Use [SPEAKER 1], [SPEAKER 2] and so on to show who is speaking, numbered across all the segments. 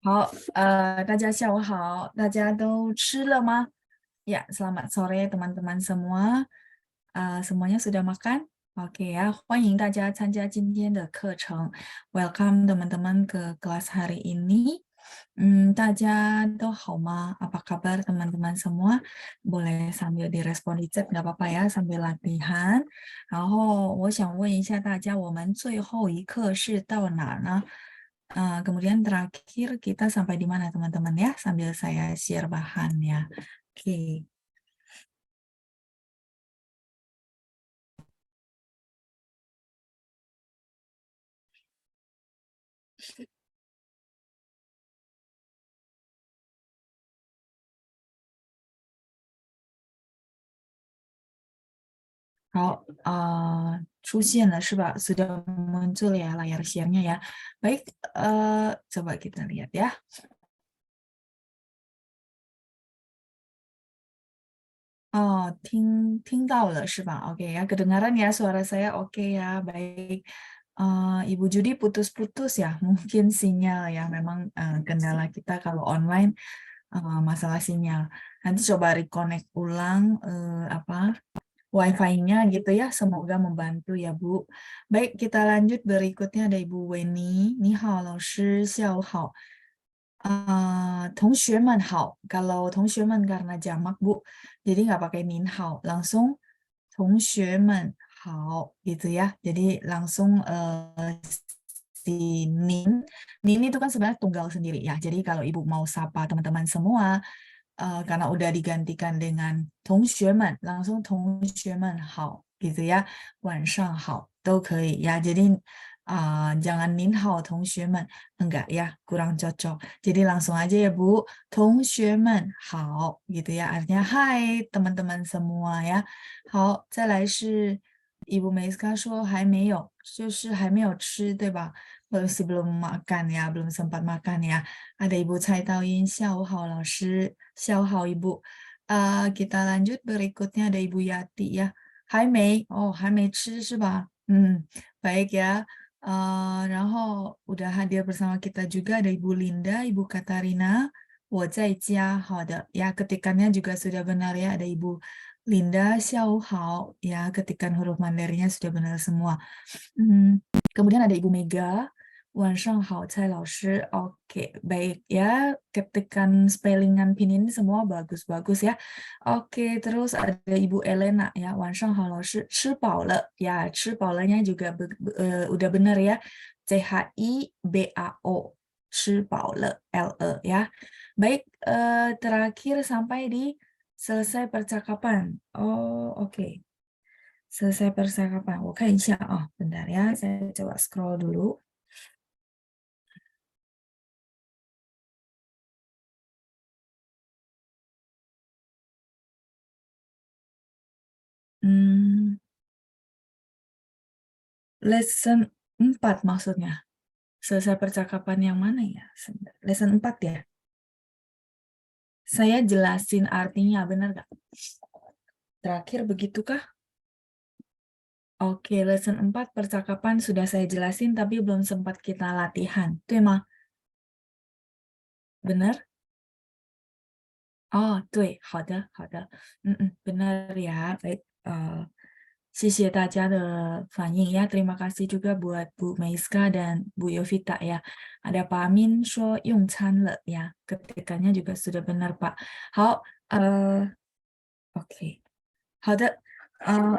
[SPEAKER 1] 好，大家下午好，大家都吃了吗？Ya, selamat sore teman-teman semua. Semuanya sudah makan? Oke ya, 欢迎大家参加今天的课程。Welcome teman-teman ke kelas hari ini. 大家都好吗？Apa kabar teman-teman semua? Boleh sambil direspon di chat nggak apa-apa ya, sambil latihan. 然后我想问一下大家，我们最后一课是到哪儿呢？kemudian terakhir kita sampai di mana teman-teman ya? Sambil saya share bahan ya. Oke. Halo, 出现了是吧？Sudah muncul ya layar share-nya ya. Baik, coba kita lihat ya. Oh, 听到了是吧？Oke ya, kedengaran ya suara saya oke ya, baik. Ibu Judi putus-putus ya, mungkin sinyal ya. Memang kendala kita kalau online masalah sinyal. Nanti coba reconnect ulang Wi-Fi-nya gitu ya. Semoga membantu ya Bu. Baik, kita lanjut berikutnya ada Ibu Weni. Ni hao, 老师，下午好。同学们好. Kalau 同学们 karena jamak Bu, jadi nggak pakai nin hao, langsung 同学们好 gitu ya. Jadi langsung si nin, nin itu kan sebenarnya tunggal sendiri ya. Jadi kalau Ibu mau sapa teman-teman semua, karena udah digantikan dengan 同学们, langsung 同学们好 gitu ya. 晚上好都可以ya. Jadi jangan nin hao 同学们 enggak ya, kurang cocok. Jadi langsung aja ya Bu, 同学们好 gitu ya. Artinya hai teman-teman semua ya. 好，再来是 Ibu Meiska 说还没有，就是还没有吃，对吧？Masih belum makan ya, belum sempat makan ya. Ada Ibu Cai Taoyin, 下午好老师，下午好 Ibu. Kita lanjut berikutnya ada Ibu Yati ya. 还没, oh 还没吃是吧？baik ya. 然后 udah hadir bersama kita juga ada Ibu Linda, Ibu Katarina, 我在家，好的ya, ketikannya juga sudah benar ya, ada Ibu Linda, 下午好 ya, ketikan huruf Mandarinnya sudah benar semua. Kemudian ada Ibu Mega, 晚上好蔡老师. Oke, baik ya, ketikan spellingan pinyin semua bagus-bagus ya. Oke, terus ada Ibu Elena ya, 晚上好老师，吃饱了 ya, 吃饱了nya juga udah benar ya. CHIBAO, 吃饱了 LE ya. Baik, terakhir sampai di selesai percakapan. Oh, oke. Selesai percakapan. 我看一下啊，bentar ya, saya coba scroll dulu. Lesson 4 maksudnya. Selesai percakapan yang mana ya? Lesson 4 ya? Saya jelasin artinya, benar nggak? Terakhir begitukah? Oke, lesson 4 percakapan sudah saya jelasin, tapi belum sempat kita latihan. Itu emang benar? Oh, 对，好的，好的。benar ya. Baik, 谢谢大家的反应ya. Terima kasih juga buat Bu Meiska dan Bu Yovita ya. Ada Pak Amin 说用餐了 ya. Ketikannya juga sudah benar Pak. 好，OK，好的。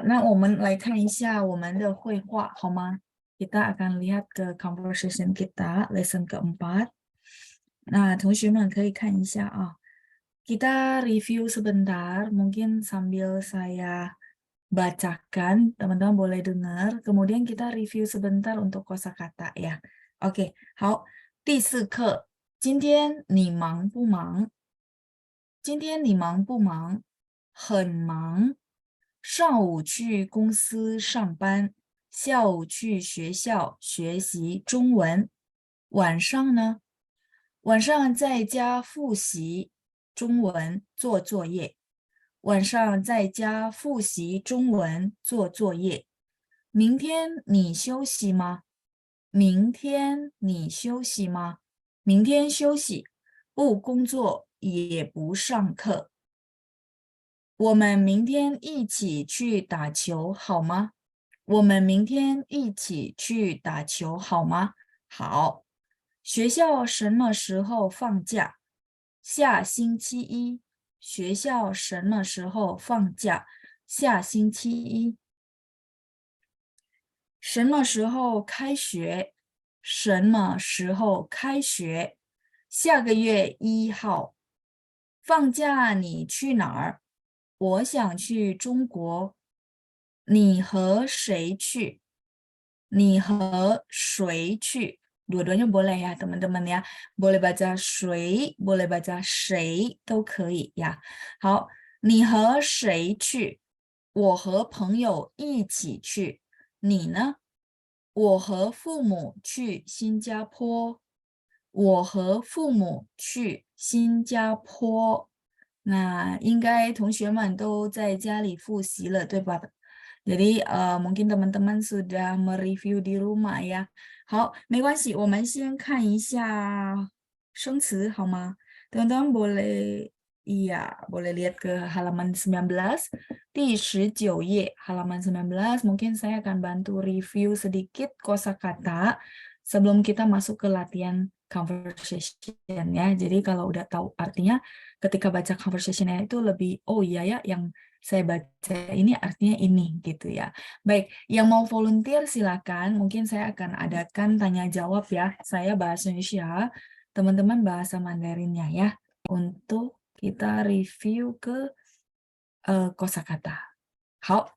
[SPEAKER 1] 那我们来看一下我们的绘画好吗？Kita akan lihat ke conversation kita, lesson keempat. Nah, 同学们可以看一下啊。Kita review sebentar, mungkin sambil saya bacakan, teman-teman boleh dengar. Kemudian kita review sebentar untuk kosakata ya. Oke, 好，第四课，今天你忙不忙？今天你忙不忙？很忙。上午去公司上班，下午去学校学习中文。晚上呢？晚上在家复习中文，做作业。晚上在家复习中文，做作业。明天你休息吗？明天你休息吗？明天休息，不工作，也不上课。我们明天一起去打球好吗？我们明天一起去打球好吗？好。学校什么时候放假？下星期一。学校什么时候放假？下星期一。什么时候开学？什么时候开学？下个月1号。放假你去哪儿？我想去中国。你和谁去？你和谁去？Dua-duanya boleh ya teman-teman ya. Boleh baca 谁, boleh baca 谁都可以呀。好，你和谁去？我和朋友一起去。你呢？我和父母去新加坡。我和父母去新加坡。那应该同学们都在家里复习了，对吧？Jadi mungkin teman-teman sudah mereview di rumah ya. 好，没关系，我们先看一下生词好吗？Teman-teman boleh, iya, boleh lihat ke halaman 19, di 19 页, halaman 19. Mungkin saya akan bantu review sedikit kosakata sebelum kita masuk ke latihan conversation ya. Jadi kalau udah tahu artinya, ketika baca conversation-nya itu lebih, oh iya ya, yang saya baca ini artinya ini gitu ya. Baik, yang mau volunteer silakan. Mungkin saya akan adakan tanya jawab ya. Saya bahasa Indonesia, teman-teman bahasa Mandarinnya ya. Untuk kita review ke kosakata. 好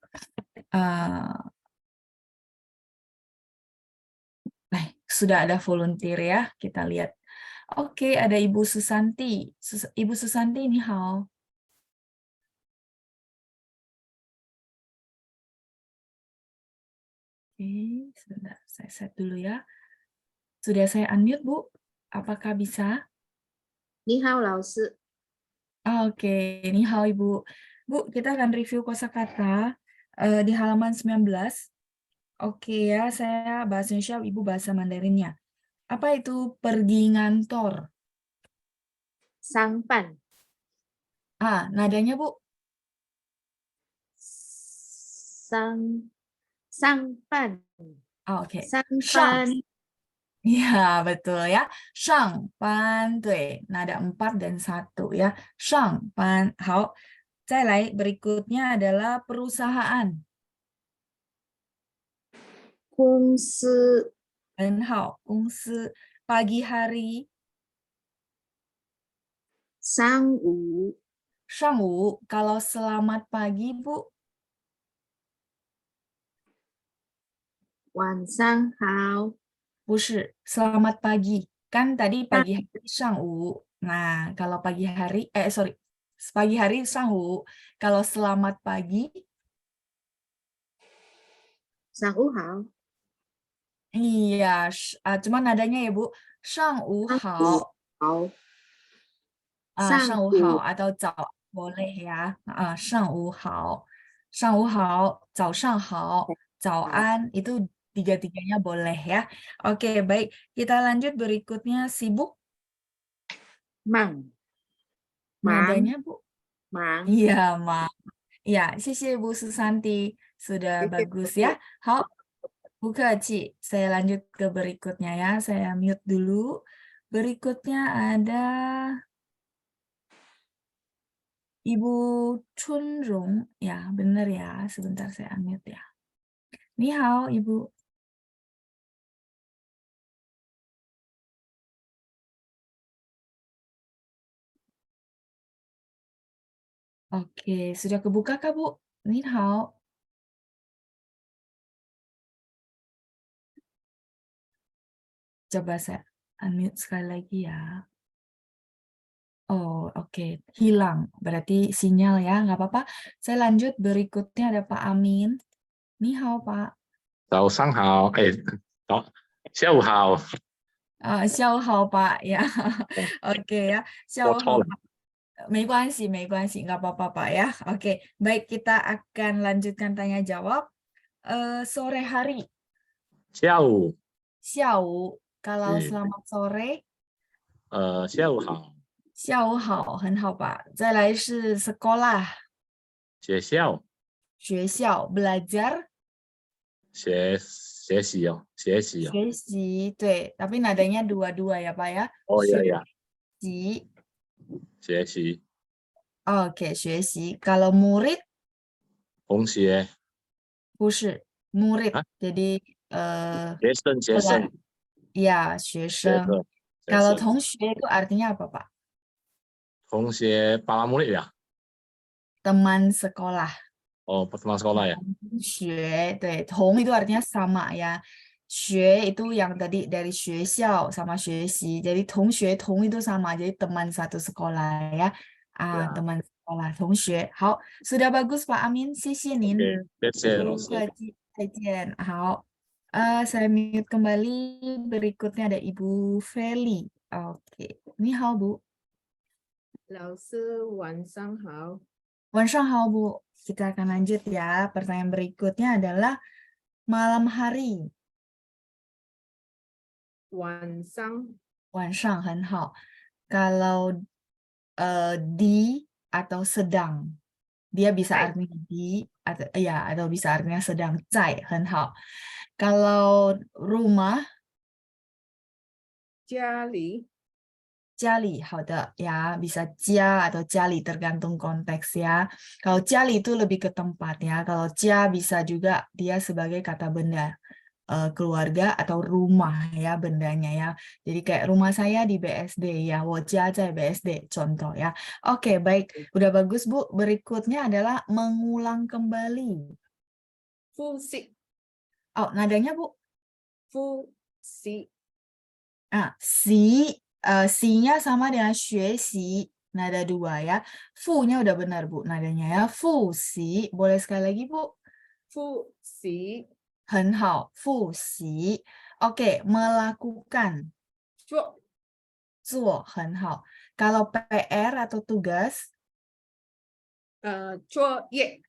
[SPEAKER 1] ，sudah ada volunteer ya. Kita lihat. Oke, ada Ibu Susanti. Ibu Susanti, ni hao. Oke, sebentar. Saya set dulu ya. Sudah saya unmute, Bu. Apakah bisa?
[SPEAKER 2] 你好，老师。
[SPEAKER 1] Oke, ni hao Ibu. Bu, kita akan review kosakata di halaman 19. Oke ya, saya bahasa Indonesia, Ibu bahasa Mandarinnya. Apa itu pergi ngantor?
[SPEAKER 2] 上班，
[SPEAKER 1] Nadanya Bu?
[SPEAKER 2] 上班，
[SPEAKER 1] Oke.
[SPEAKER 2] 上
[SPEAKER 1] Shang.
[SPEAKER 2] 班，
[SPEAKER 1] Ya, betul ya. Shang pan, nada 4 dan 1 ya. Shang pan. Hao. Berikutnya adalah perusahaan.
[SPEAKER 2] 公司，
[SPEAKER 1] Dan hao, 公司. Pagi hari.
[SPEAKER 2] 上午，
[SPEAKER 1] Shangwu, kalau selamat pagi, Bu.
[SPEAKER 2] 晚上好，
[SPEAKER 1] Bushi, selamat pagi. Kan tadi
[SPEAKER 2] 大
[SPEAKER 1] pagi hari Shangwu. Nah, kalau pagi hari, sorry, pagi hari Shangwu. Kalau selamat pagi,
[SPEAKER 2] 上午好，
[SPEAKER 1] iya, cuma nadanya ya, Bu. Shangwu
[SPEAKER 2] 上午
[SPEAKER 1] hao.
[SPEAKER 2] 好，上
[SPEAKER 1] Shangwu hao
[SPEAKER 2] 午
[SPEAKER 1] atau zao boleh ya. Shangwu hao. Shangwu hao, 早上好, 早
[SPEAKER 2] 好，
[SPEAKER 1] an, itu tiga-tiganya boleh ya. Oke, baik. Kita lanjut berikutnya sibuk.
[SPEAKER 2] 忙，忙，
[SPEAKER 1] Nadanya, Bu.
[SPEAKER 2] 忙，
[SPEAKER 1] Iya, Ma. Ya, 谢谢 Bu Susanti. Sudah
[SPEAKER 2] 谢谢
[SPEAKER 1] bagus
[SPEAKER 2] 谢
[SPEAKER 1] ya.
[SPEAKER 2] 谢。
[SPEAKER 1] 好, Bu Keci. Saya lanjut ke berikutnya ya. Saya mute dulu. Berikutnya ada Ibu Chunrung. Ya, benar ya. Sebentar saya unmute ya. Ni hao, Ibu. Oke, sudah kebuka Kak, Bu? Ni hao. Coba saya unmute sekali lagi ya. Oh, oke. Hilang. Berarti sinyal ya. Nggak apa-apa. Saya lanjut. Berikutnya ada Pak Amin. Ni hao, Pak.
[SPEAKER 3] 早上好，下午好，
[SPEAKER 1] 下午好, Pak. Ya. Oke ya. 下午好,
[SPEAKER 3] 我错了，
[SPEAKER 1] Pak. 没关系, nggak apa-apa, Pak ya. Oke, baik kita akan lanjutkan tanya jawab. Sore hari,
[SPEAKER 3] 下午
[SPEAKER 1] xiao. Kalau
[SPEAKER 3] 嗯
[SPEAKER 1] selamat sore,
[SPEAKER 3] 下午好，
[SPEAKER 1] 下午好，很好吧？再来是 sekolah，
[SPEAKER 3] 学校，
[SPEAKER 1] 学校 belajar，
[SPEAKER 3] 学习哦，学习哦，
[SPEAKER 1] 学习，对，tapi nadanya dua-dua ya Pak ya.
[SPEAKER 3] 哦呀
[SPEAKER 1] 学
[SPEAKER 3] 呀，
[SPEAKER 1] 习
[SPEAKER 3] 学习，
[SPEAKER 1] ，oke 学习。Kalau murid
[SPEAKER 3] 同学
[SPEAKER 1] 不是 murid，
[SPEAKER 3] 啊，
[SPEAKER 1] jadi
[SPEAKER 3] 学生，学
[SPEAKER 1] pela-
[SPEAKER 3] 生，
[SPEAKER 1] ya 学
[SPEAKER 3] 学
[SPEAKER 1] 生。
[SPEAKER 3] 生，学
[SPEAKER 1] Kalau
[SPEAKER 3] 生，
[SPEAKER 1] 同学 itu artinya apa Pak?
[SPEAKER 3] 同学para murid ya,
[SPEAKER 1] Teman sekolah.
[SPEAKER 3] oh teman sekolah ya,
[SPEAKER 1] 同学，对，同 itu artinya sama ya. 学 itu yang tadi dari 学校 sama 学习. Jadi 同学 同 itu sama, jadi teman satu sekolah ya.
[SPEAKER 3] ya,
[SPEAKER 1] Teman sekolah, 同学. 好, sudah bagus Pak Amin, 谢谢您.
[SPEAKER 3] oke, 谢谢老师，
[SPEAKER 1] 不客气，再见。好, saya mute kembali. Berikutnya ada Ibu Feli. Oke, 你好 Bu.
[SPEAKER 2] 老师晚上好。
[SPEAKER 1] 晚上好Bu. Kita akan lanjut ya. Pertanyaan berikutnya adalah malam hari.
[SPEAKER 2] 晚上
[SPEAKER 1] 晚上很好. Kalau di atau sedang, dia bisa
[SPEAKER 2] 在
[SPEAKER 1] artinya di atau ya atau bisa artinya sedang. 在很好. Kalau rumah
[SPEAKER 2] 家里
[SPEAKER 1] 家里 好的 ya, bisa 家 atau 家里 tergantung konteks ya. Kalau 家里 itu lebih ke tempat ya. Kalau 家 bisa juga dia sebagai kata benda. Keluarga atau rumah ya bendanya ya. Jadi kayak rumah saya di BSD ya, 我家在 BSD contoh ya. Oke, baik. Udah bagus Bu. Berikutnya adalah mengulang kembali.
[SPEAKER 2] 复习
[SPEAKER 1] Oh, nadanya Bu.
[SPEAKER 2] 复习
[SPEAKER 1] Si-nya sama dengan 学习, nada dua ya. Fu-nya udah benar Bu nadanya ya. Fu si. Boleh sekali lagi Bu.
[SPEAKER 2] 复习
[SPEAKER 1] 很好, fu si. Oke, melakukan.
[SPEAKER 2] 做
[SPEAKER 1] 做很好. Kalau PR atau tugas,
[SPEAKER 2] 作业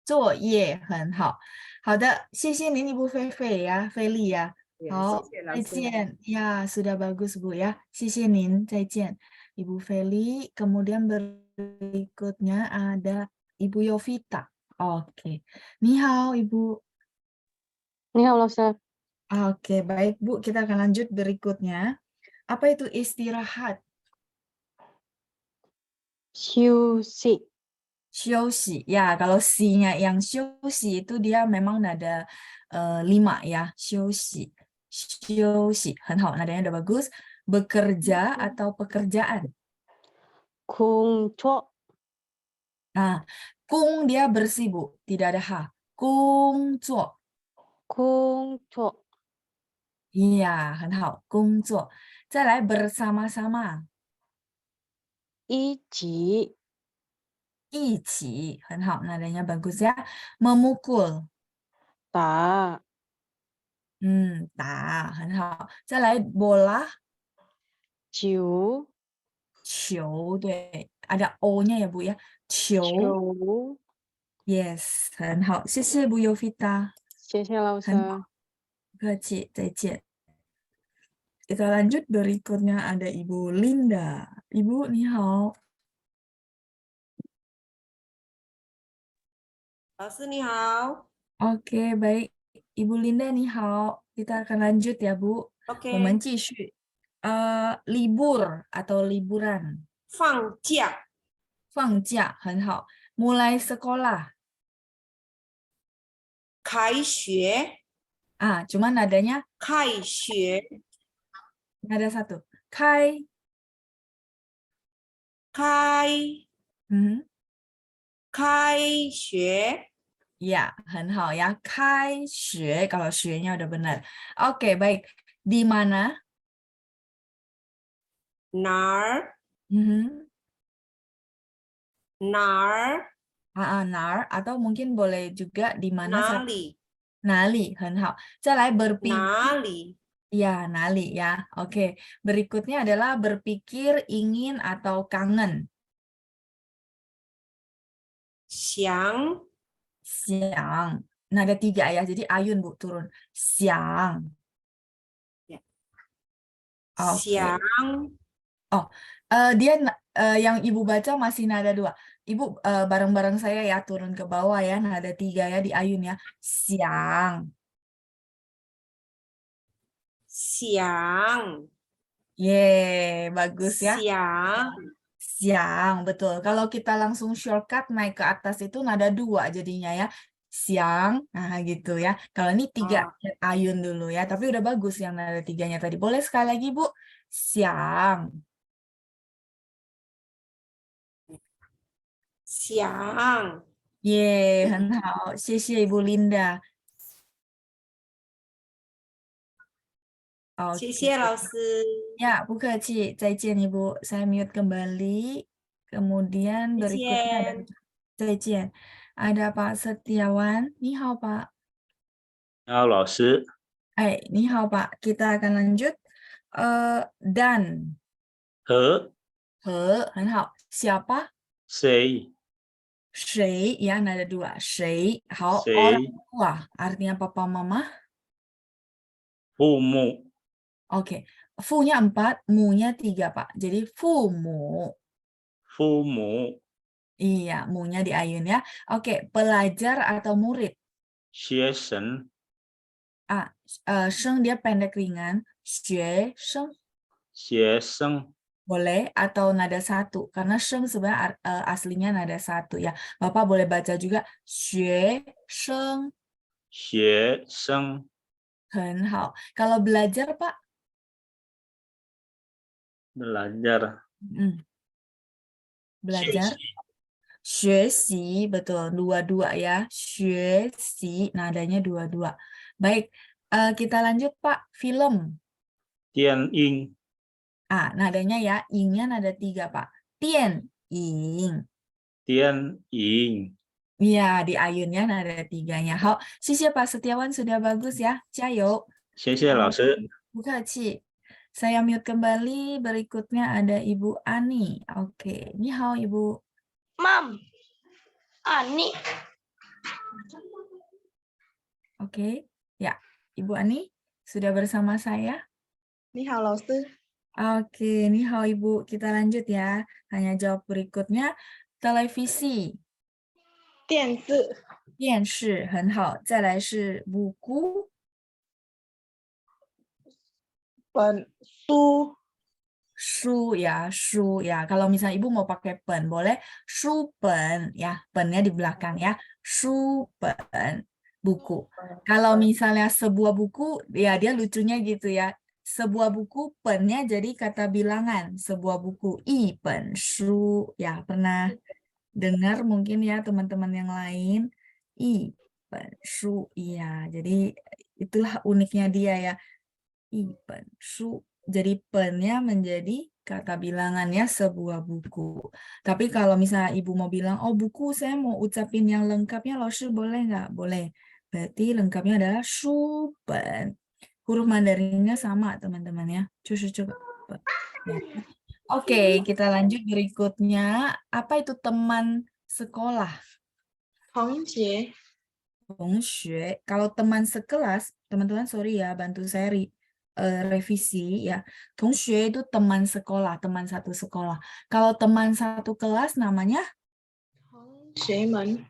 [SPEAKER 1] 作业很好. 好的，谢谢您Ibu Fei ya, Feli ya.
[SPEAKER 2] 也谢
[SPEAKER 1] 好，
[SPEAKER 2] 谢老
[SPEAKER 1] 再
[SPEAKER 2] 师。
[SPEAKER 1] 见. Ya, sudah bagus Bu ya. 谢谢您, 再见. Ibu Feli, kemudian berikutnya ada Ibu Yovita. Oke. 你好 Ibu.
[SPEAKER 4] 你好，老师。
[SPEAKER 1] Oke, baik Bu, kita akan lanjut berikutnya. Apa itu istirahat?
[SPEAKER 4] 休息
[SPEAKER 1] Xiuxi. Ya, kalau si-nya yang xiuxi itu dia memang nada 5 ya. Xiuxi. Xiuxi. 很好, nadanya udah bagus. Bekerja atau pekerjaan.
[SPEAKER 4] 工作
[SPEAKER 1] Nah, kung dia bersih Bu, tidak ada ha. Kung zuo.
[SPEAKER 4] 工作
[SPEAKER 1] Iya, 很好. Kung zuo. 再来 bersama-sama.
[SPEAKER 4] 一起
[SPEAKER 1] Ichi. 很好, nadanya bagus ya. Memukul.
[SPEAKER 4] 打
[SPEAKER 1] 打,很好. 再来 bola.
[SPEAKER 4] 球
[SPEAKER 1] 球, 对, ada O-nya ya Bu ya. 球,
[SPEAKER 4] 球，
[SPEAKER 1] yes, 很好. 谢谢 Bu Yovita.
[SPEAKER 4] 谢谢老师。
[SPEAKER 1] 很好. 不客气, 再见. Kita lanjut berikutnya ada Ibu Linda. Ibu, 你好.
[SPEAKER 5] 老师你好
[SPEAKER 1] Oke, baik. Ibu Linda, 你好. Kita akan lanjut ya, Bu. 我们
[SPEAKER 5] ，OK，
[SPEAKER 1] 继续. Libur atau liburan.
[SPEAKER 5] 放假，
[SPEAKER 1] 放假,很好. Mulai sekolah.
[SPEAKER 5] 开学，
[SPEAKER 1] Cuman nadanya
[SPEAKER 5] 开学，
[SPEAKER 1] nada satu. Kai.
[SPEAKER 5] 开
[SPEAKER 1] Mhm.
[SPEAKER 5] 开学，
[SPEAKER 1] Ya, 很好ya. 开学, kalau 学-nya udah benar. Oke, baik. Di mana?
[SPEAKER 5] 哪儿
[SPEAKER 1] Mhm.
[SPEAKER 5] 哪儿
[SPEAKER 1] Nar, atau mungkin boleh juga di mana
[SPEAKER 5] 哪
[SPEAKER 1] satu.
[SPEAKER 5] 里
[SPEAKER 1] Nali, 很好. 再来 berpikir.
[SPEAKER 5] 哪里
[SPEAKER 1] Ya, nali ya. Oke. Berikutnya adalah berpikir, ingin, atau kangen.
[SPEAKER 5] 想
[SPEAKER 1] Siang. Nada 3 ya. Jadi ayun Bu turun. Siang.
[SPEAKER 5] Ya.
[SPEAKER 1] Oke.
[SPEAKER 5] 想
[SPEAKER 1] Oh, dia yang Ibu baca masih nada 2. Ibu bareng-bareng saya ya turun ke bawah ya, nada 3 ya di ayun ya. Siang.
[SPEAKER 5] Siang.
[SPEAKER 1] Bagus ya.
[SPEAKER 5] Siang.
[SPEAKER 1] Siang, betul. Kalau kita langsung shortcut naik ke atas itu nada 2 jadinya ya. Siang, nah gitu ya. Kalau ini 3 ayun dulu ya, tapi udah bagus yang nada 3-nya tadi. Boleh sekali lagi, Bu? Siang.
[SPEAKER 5] Siang.
[SPEAKER 1] 很好，谢谢Ibu Linda。
[SPEAKER 5] 谢
[SPEAKER 1] Oke.
[SPEAKER 5] 谢老师。
[SPEAKER 1] Ya, Bu Keci, 再见 Ibu. Saya mute kembali. Kemudian
[SPEAKER 5] 再
[SPEAKER 1] berikutnya ada
[SPEAKER 5] 见。
[SPEAKER 1] 再见. Ada Pak Setiawan. Ni hao, Pak.
[SPEAKER 3] 好，老师，
[SPEAKER 1] Ni hao, Pak. Kita akan lanjut. Dan.
[SPEAKER 3] 和
[SPEAKER 1] 很好. Siapa?
[SPEAKER 3] 谁
[SPEAKER 1] 谁 ya, nada 2. 谁. Hao,
[SPEAKER 3] 谁
[SPEAKER 1] orang tua. Artinya papa mama.
[SPEAKER 3] 父母
[SPEAKER 1] Oke. Fu-nya 4, mu-nya 3, Pak. Jadi fumu.
[SPEAKER 3] 父母
[SPEAKER 1] Iya, mu-nya di ayun ya. Oke, pelajar atau murid.
[SPEAKER 3] 学生
[SPEAKER 1] Sheng dia pendek ringan. Xue sheng
[SPEAKER 3] 学生
[SPEAKER 1] boleh atau nada 1 karena sheng sebenarnya aslinya nada 1 ya. Bapak boleh baca juga xue sheng.
[SPEAKER 3] 学生
[SPEAKER 1] 很好. Kalau belajar, Pak?
[SPEAKER 3] belajar
[SPEAKER 1] Belajar. 学习, betul. 2-2 ya. 学习, nadanya 2-2. Baik, kita lanjut, Pak. Film.
[SPEAKER 3] 电影
[SPEAKER 1] Nadanya ya, ing-nya nada 3, Pak. Tian, ing.
[SPEAKER 3] 电影
[SPEAKER 1] Iya, di ayunnya nada 3-nya. Hao, Xie Pak Setiawan sudah bagus ya. Jayo.
[SPEAKER 3] 谢谢老师。
[SPEAKER 1] Bukaci. Saya mute kembali. Berikutnya ada Ibu Ani. Oke, ni hao Ibu.
[SPEAKER 6] Mam, Ani.
[SPEAKER 1] Oke, ya. Ibu Ani sudah bersama saya.
[SPEAKER 6] 你好，老师。
[SPEAKER 1] Oke, ni hao Ibu. Kita lanjut ya. Hanya jawab berikutnya. Televisi.
[SPEAKER 6] 电视、
[SPEAKER 1] 电视很好，再来是五菇
[SPEAKER 6] 本、书、
[SPEAKER 1] 书 ya, 书 ya. Kalau misalnya Ibu mau pakai pen, boleh 书本 ya, pennya di belakang ya. 书本 buku. Kalau misalnya sebuah buku, ya dia lucunya gitu ya. Sebuah buku pennya jadi kata bilangan, sebuah buku 一本书 ya. Pernah dengar mungkin ya teman-teman yang lain. 一本书 iya. Jadi itulah uniknya dia ya. 一本书. Jadi pennya menjadi kata bilangannya sebuah buku. Tapi kalau misalnya Ibu mau bilang, oh buku saya mau ucapin yang lengkapnya, Laoshi boleh nggak? Boleh. Berarti lengkapnya adalah 书本. Huruf Mandarinnya sama teman-teman ya. Coba. Oke, kita lanjut berikutnya. Apa itu teman sekolah?
[SPEAKER 6] 同学、
[SPEAKER 1] Tongxue. Kalau teman sekelas, teman-teman sorry ya, bantu saya revisi ya. Tongxue itu teman sekolah, teman satu sekolah. Kalau teman satu kelas namanya
[SPEAKER 6] 同学们、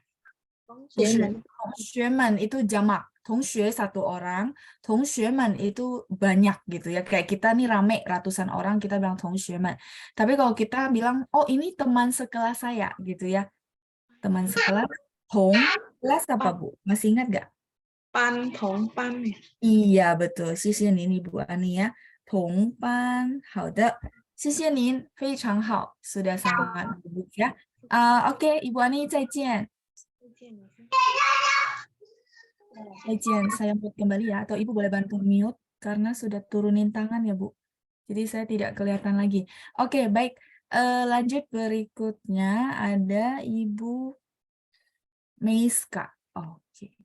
[SPEAKER 6] 同学们、
[SPEAKER 1] Tongxuemen itu jamak. Tongxue satu orang, Tongxuemen itu banyak gitu ya. Kayak kita nih rame ratusan orang, kita bilang Tongxuemen. Tapi kalau kita bilang, oh ini teman sekelas saya gitu ya. Teman sekelas, Tong, kelas apa Bu? Masih ingat nggak?
[SPEAKER 6] 班、同班。
[SPEAKER 1] Iya, betul. 谢谢您, Ibu Ani ya. 同班，好的。谢谢您，非常好，sudah sangat bagus ya. Oke, Ibu Ani, 再见。
[SPEAKER 6] 再见，老师。
[SPEAKER 1] 再见, saya mute kembali ya. Atau Ibu boleh bantu mute karena sudah turunin tangan ya, Bu. Jadi saya tidak kelihatan lagi. Oke, baik. Lanjut berikutnya ada Ibu Meiska. Oke.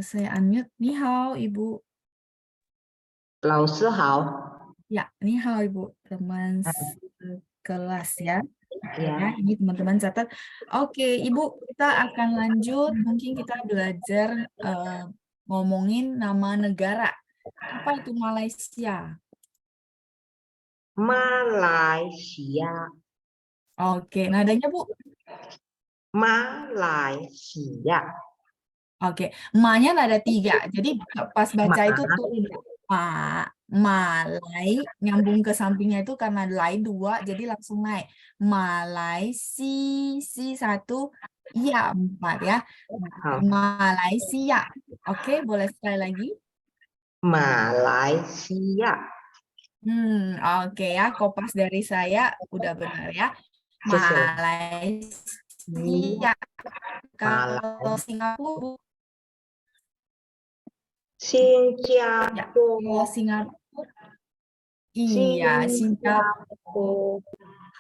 [SPEAKER 1] Saya unmute. Ni hao, Ibu.
[SPEAKER 7] 老师好，
[SPEAKER 1] Ya, ni hao Ibu, teman sekelas ya. Ya,
[SPEAKER 7] ya,
[SPEAKER 1] ini teman-teman catat. Oke, Ibu, kita akan lanjut. Mungkin kita belajar ngomongin nama negara. Apa itu Malaysia?
[SPEAKER 7] Malaysia.
[SPEAKER 1] Oke, nadanya Bu.
[SPEAKER 7] Malaysia.
[SPEAKER 1] Oke, ma-nya nada 3. Jadi pas baca
[SPEAKER 7] Ma.
[SPEAKER 1] itu turun. Bu. Malai, nyambung ke sampingnya itu karena lai 2, jadi langsung naik. Malai, si 1, ya 4 ya.
[SPEAKER 7] Hảo.
[SPEAKER 1] Malaysia. Oke, boleh sekali lagi?
[SPEAKER 7] Malaysia.
[SPEAKER 1] Oke ya, kopas dari saya udah benar ya. Malaysia. Kalau Singapura, Bu,
[SPEAKER 7] Xin
[SPEAKER 1] ya.
[SPEAKER 7] chào
[SPEAKER 1] Kalau Singapura, iya, Singapura.
[SPEAKER 7] cô.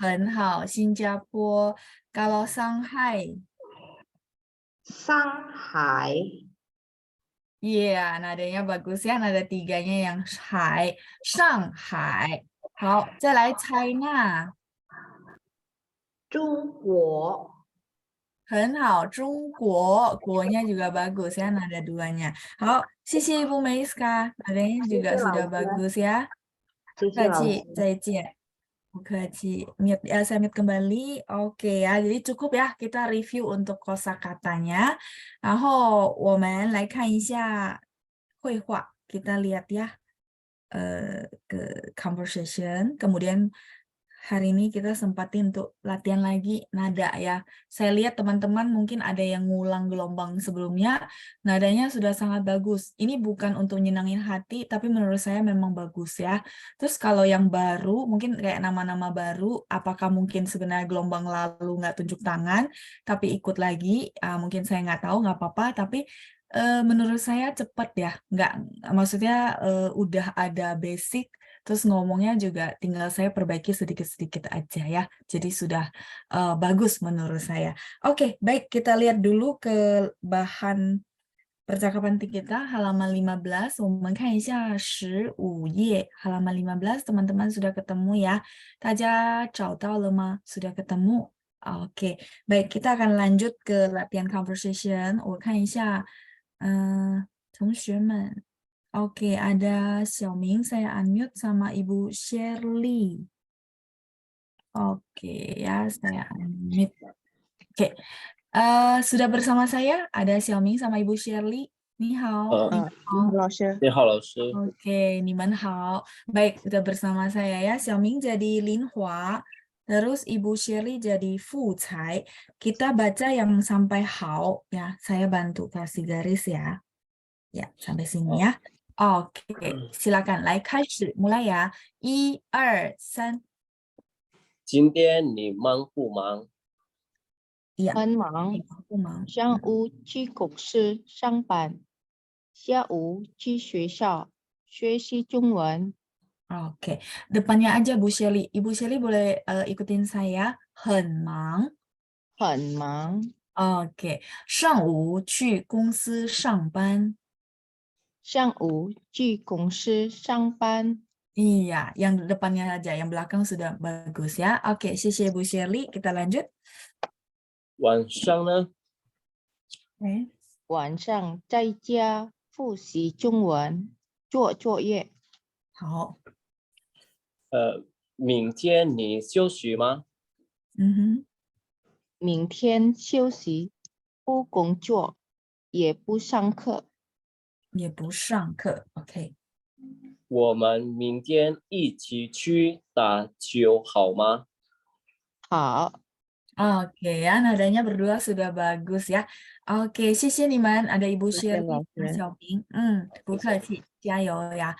[SPEAKER 1] 很好，新加坡. Kalau Shanghai,
[SPEAKER 7] Shanghai.
[SPEAKER 1] iya, nadanya bagus ya, nada 3-nya yang hai, Shanghai. 好，再来 China,
[SPEAKER 7] Trung Quốc.
[SPEAKER 1] 很好，中国, 国-nya juga bagus ya, nada 2-nya. 好，谢谢 Ibu Meiska, nadanya juga sudah bagus ya.
[SPEAKER 7] 谢谢老师。
[SPEAKER 1] 再见. Bukaci, saya mute kembali. Oke ya, jadi cukup ya kita review untuk kosakatanya. 然后我们来看一下绘画. Kita lihat ya ke conversation. Kemudian hari ini kita sempatin untuk latihan lagi nada ya. Saya lihat teman-teman mungkin ada yang ngulang gelombang sebelumnya. Nadanya sudah sangat bagus. Ini bukan untuk nyenangin hati, tapi menurut saya memang bagus ya. Terus kalau yang baru, mungkin kayak nama-nama baru, apakah mungkin sebenarnya gelombang lalu nggak tunjuk tangan, tapi ikut lagi, mungkin saya nggak tahu, nggak apa-apa, tapi menurut saya cepat ya. Nggak, maksudnya udah ada basic, terus ngomongnya juga tinggal saya perbaiki sedikit-sedikit aja ya. Jadi sudah bagus menurut saya. Oke, baik kita lihat dulu ke bahan percakapan kita halaman 15. 我们看一下15页 halaman 15 teman-teman sudah ketemu ya. 大家找到了吗? Sudah ketemu? Oke, baik kita akan lanjut ke latihan conversation. 我看一下同学们 Oke, ada Xiaoming, saya unmute sama Ibu Shirley. Oke, ya, saya unmute. Oke, sudah bersama saya, ada Xiaoming sama Ibu Shirley. Ni hao. Ni hao.
[SPEAKER 6] 老师，
[SPEAKER 8] 你好，老师。
[SPEAKER 1] Oke, ni man hao. Baik, sudah bersama saya ya. Xiaoming jadi Lin Hua, terus Ibu Shirley jadi Fu Cai. Kita baca yang sampai hao, ya. Saya bantu kasih garis ya. Ya, sampai sini ya. Oke, silakan. 来开始, mulai ya. 1、2、3.
[SPEAKER 8] 今天你忙不忙？
[SPEAKER 1] Iya.
[SPEAKER 6] 很忙，
[SPEAKER 1] 不忙.
[SPEAKER 6] 上午去公司上班，下午去学校学习中文。
[SPEAKER 1] Oke, depannya aja Bu Shelly. Ibu Shelly boleh ikutin saya. 很忙.
[SPEAKER 6] 很忙，
[SPEAKER 1] Oke, 上午去公司上班.
[SPEAKER 6] 上午去公司上班。
[SPEAKER 1] Iya, yang depannya aja, yang belakang sudah bagus ya. Oke, 谢谢 Bu Shelly. Kita lanjut.
[SPEAKER 8] 晚上呢？
[SPEAKER 1] Oke.
[SPEAKER 6] 晚上在家复习中文，做作业。
[SPEAKER 1] 好.
[SPEAKER 8] 明天你休息吗？
[SPEAKER 6] 明天休息，不工作，也不上课。
[SPEAKER 1] 也不上课. Oke.
[SPEAKER 8] 我们明天一起去打球好吗？
[SPEAKER 6] 好，
[SPEAKER 1] Oke ya, nadanya berdua sudah bagus ya. Oke, 谢谢你们. Ada Ibu
[SPEAKER 6] 谢谢
[SPEAKER 1] Shirley
[SPEAKER 6] 老
[SPEAKER 1] dan
[SPEAKER 6] 师。
[SPEAKER 1] Xiaoming. 不客气, 加油ya.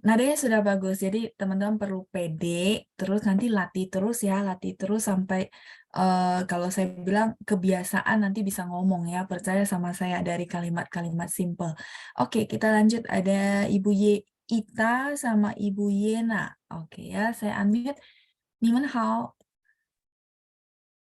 [SPEAKER 1] Nadanya sudah bagus. Jadi teman-teman perlu pede, terus nanti latih terus ya, latih terus sampai kalau saya bilang kebiasaan nanti bisa ngomong ya. Percaya sama saya dari kalimat-kalimat simple. Oke, kita lanjut. Ada Ibu Ita sama Ibu Yena. Oke ya, saya unmute. 你们好.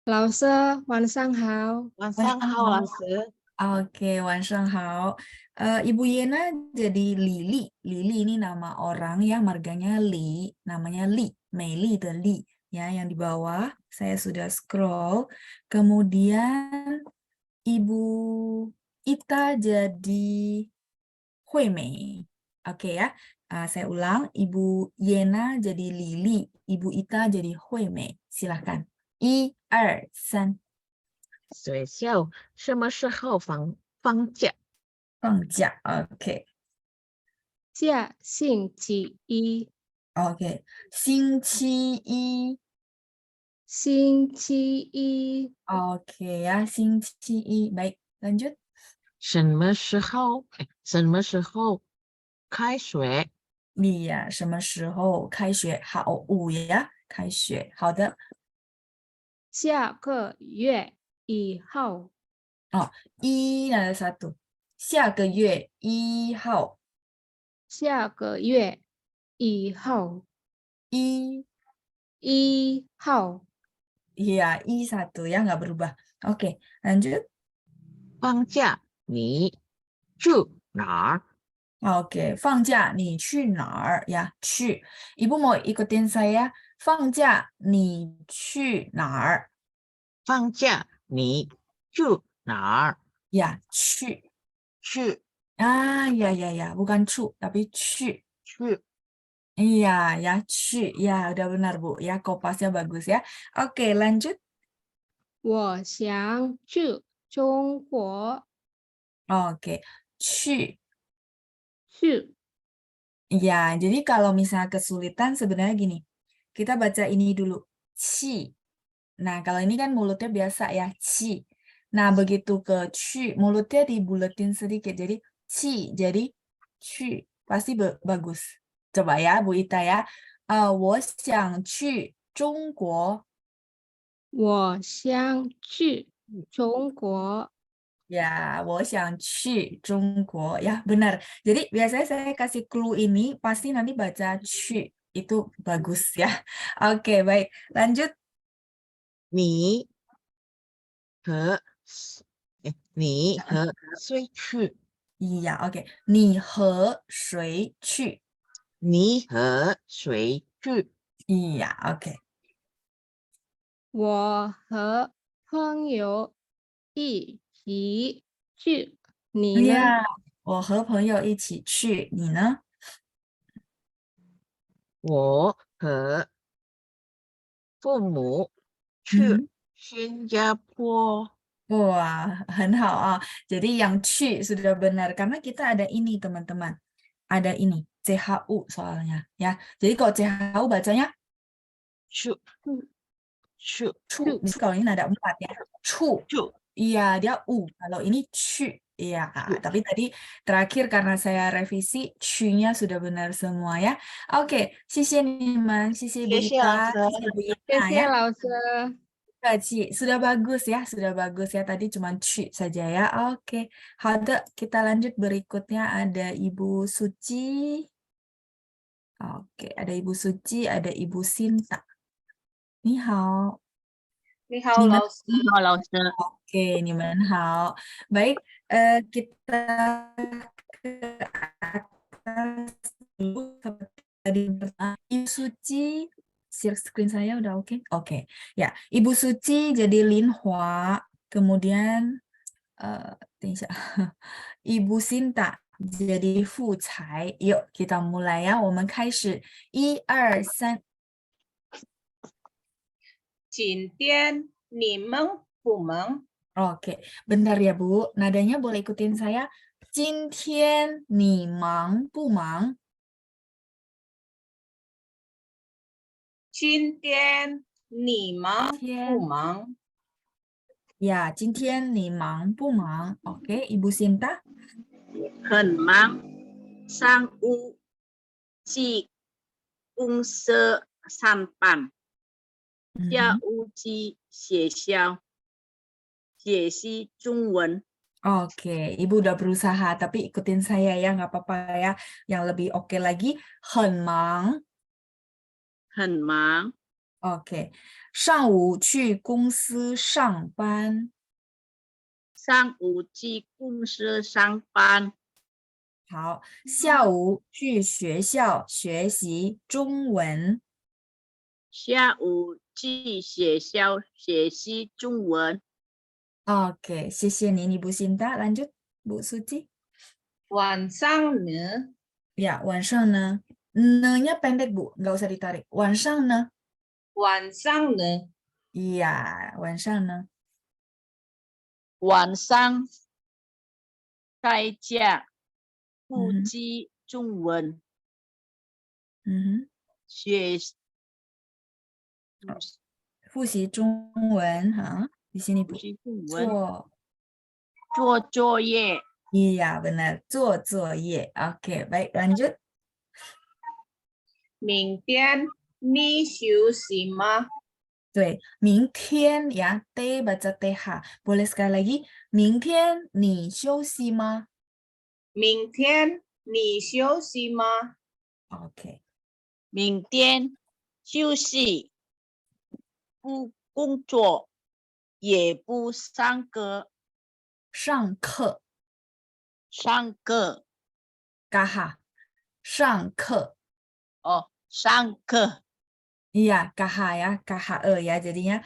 [SPEAKER 2] 老师，晚上好。
[SPEAKER 6] 晚上好，老师。
[SPEAKER 1] Oke, 晚上好. Ibu Yena jadi Lili. Lili ini nama orang ya, marganya Li, namanya Li, Meili de Li. Ya, yang di bawah saya sudah scroll. Kemudian Ibu Ita jadi Hui Mei. Oke ya. Saya ulang, Ibu Yena jadi Lili, Ibu Ita jadi Hui Mei. Silahkan. 1、2、3，
[SPEAKER 7] 学校什么时候放假？
[SPEAKER 1] 放假。OK，
[SPEAKER 2] 下星期一，
[SPEAKER 1] OK，星期一。
[SPEAKER 2] 星期一，
[SPEAKER 1] Oke ya, 星期一. Baik, lanjut.
[SPEAKER 7] 什么时候开学？
[SPEAKER 1] Iya, 什么时候开学？好，5ya, 开学。好的。
[SPEAKER 2] 下个月1号，
[SPEAKER 1] 1 ada 1. 下个月1号。
[SPEAKER 2] 下个月1号，
[SPEAKER 1] 1,
[SPEAKER 2] 1号，
[SPEAKER 1] iya, 1 ya, nggak berubah. Oke, lanjut.
[SPEAKER 7] 放假你去哪儿？
[SPEAKER 1] Oke, 放假你去哪儿 ya? 去. Ibu mau ikutin saya. 放假你去哪儿？
[SPEAKER 7] 放假你去哪儿？
[SPEAKER 1] Ya, 去。
[SPEAKER 7] 去
[SPEAKER 1] Ya, bukan cu, tapi 去。
[SPEAKER 7] 去
[SPEAKER 1] Iya, ya, 去. Ya, udah benar, Bu. Ya, kopasnya bagus ya. Oke, lanjut.
[SPEAKER 2] 我想去中国，
[SPEAKER 1] Oke, 去.
[SPEAKER 2] 去
[SPEAKER 1] Ya, jadi kalau misalnya kesulitan sebenarnya gini. Kita baca ini dulu. Ci. Nah, kalau ini kan mulutnya biasa ya, ci. Nah, begitu ke ci, mulutnya dibuletin sedikit. Jadi, ci. Jadi, ci. Pasti bagus. Coba ya, Bu Ita ya. 我想去中国。
[SPEAKER 2] 我想去中国，
[SPEAKER 1] Ya, 我想去中国. Ya, benar. Jadi biasanya saya kasih clue ini pasti nanti baca 去 itu bagus ya. Oke, baik. Lanjut.
[SPEAKER 7] 你和谁去？
[SPEAKER 1] Iya, oke. 你和谁去？
[SPEAKER 7] 你和谁去？
[SPEAKER 1] Iya, oke.
[SPEAKER 2] 我和朋友一起去，你呢？
[SPEAKER 1] Iya, 我和朋友一起去，你呢？
[SPEAKER 7] 我和父母去
[SPEAKER 1] Mhm.
[SPEAKER 7] 新加坡。
[SPEAKER 1] Wah, 很好啊. Jadi yang 去 sudah benar karena kita ada ini teman-teman. Ada ini CHU soalnya ya. Jadi kalau CHU bacanya
[SPEAKER 7] 去
[SPEAKER 1] cu. Kalau ini ada 4 ya. Cu.
[SPEAKER 7] 去
[SPEAKER 1] Iya, dia Kalau ini 去. Iya, tapi tadi terakhir karena saya revisi, 去nya sudah benar semua ya. Oke, 谢谢你们，谢谢 Ibu
[SPEAKER 7] 谢谢
[SPEAKER 1] Ita,
[SPEAKER 7] 老师。
[SPEAKER 1] 谢谢 Bu
[SPEAKER 2] 谢
[SPEAKER 1] Ina
[SPEAKER 2] 谢
[SPEAKER 1] ya.
[SPEAKER 2] 老师。
[SPEAKER 1] Ci, sudah bagus ya, sudah bagus ya. Tadi cuma 去 saja ya. Oke, 好的, kita lanjut berikutnya ada Ibu Suci. Oke, ada Ibu Suci, ada Ibu Sinta. Ni hao.
[SPEAKER 5] 你好，老师。
[SPEAKER 7] 老师。
[SPEAKER 1] Oke, ni men hao. Baik, kita ke atas dulu seperti tadi bersama. Ibu Suci, share screen saya udah oke? Oke. Ya, Ibu Suci jadi Lin Hua, kemudian 等一下 Ibu Sinta jadi Fu Cai. Yuk, kita mulai ya. 我们开始1、2、3。
[SPEAKER 5] 今天你忙不忙？
[SPEAKER 1] Oke, bentar ya Bu. Nadanya boleh ikutin saya. 今天你忙不忙？
[SPEAKER 5] 今天你忙不忙？
[SPEAKER 1] Ya, 今天你忙不忙？ Oke, Ibu Sinta.
[SPEAKER 9] 很忙，上午去公司上班，下午去学校学习中文。
[SPEAKER 1] Oke, Ibu udah berusaha, tapi ikutin saya ya, nggak apa-apa ya. Yang lebih oke lagi, 很忙。
[SPEAKER 9] 很忙，
[SPEAKER 1] Oke, 上午去公司上班。
[SPEAKER 9] 上午去公司上班，
[SPEAKER 1] 好，下午去学校学习中文。
[SPEAKER 9] 下午去学校学习中文。
[SPEAKER 1] Oke, 谢谢您, Ibu Sinta. Lanjut, Bu Suci.
[SPEAKER 5] 晚上呢？
[SPEAKER 1] Ya, 晚上呢？呢-nya pendek, Bu. Nggak usah ditarik. 晚上呢？
[SPEAKER 5] 晚上呢？
[SPEAKER 1] Iya, 晚上呢？
[SPEAKER 9] 晚上开架腹
[SPEAKER 1] 嗯哼，
[SPEAKER 9] 肌中文
[SPEAKER 1] 嗯哼，
[SPEAKER 9] 学
[SPEAKER 1] 复习中文哈。di sini,
[SPEAKER 9] 复
[SPEAKER 1] Bu.
[SPEAKER 9] 习中文
[SPEAKER 1] 做
[SPEAKER 9] 做作业
[SPEAKER 1] Iya, benar. 做作业. Oke, baik. Lanjut.
[SPEAKER 5] 明天你休息吗？
[SPEAKER 1] 对，明天 ya, T baca TH. Boleh sekali lagi. 明天你休息吗？
[SPEAKER 5] 明天你休息吗？
[SPEAKER 1] Oke.
[SPEAKER 9] 明天休息，不工作，也不上课，
[SPEAKER 1] 上课
[SPEAKER 9] 上课
[SPEAKER 1] KH. 上课.
[SPEAKER 9] 哦，上课
[SPEAKER 1] Iya, KH ya, KHE ya. Jadinya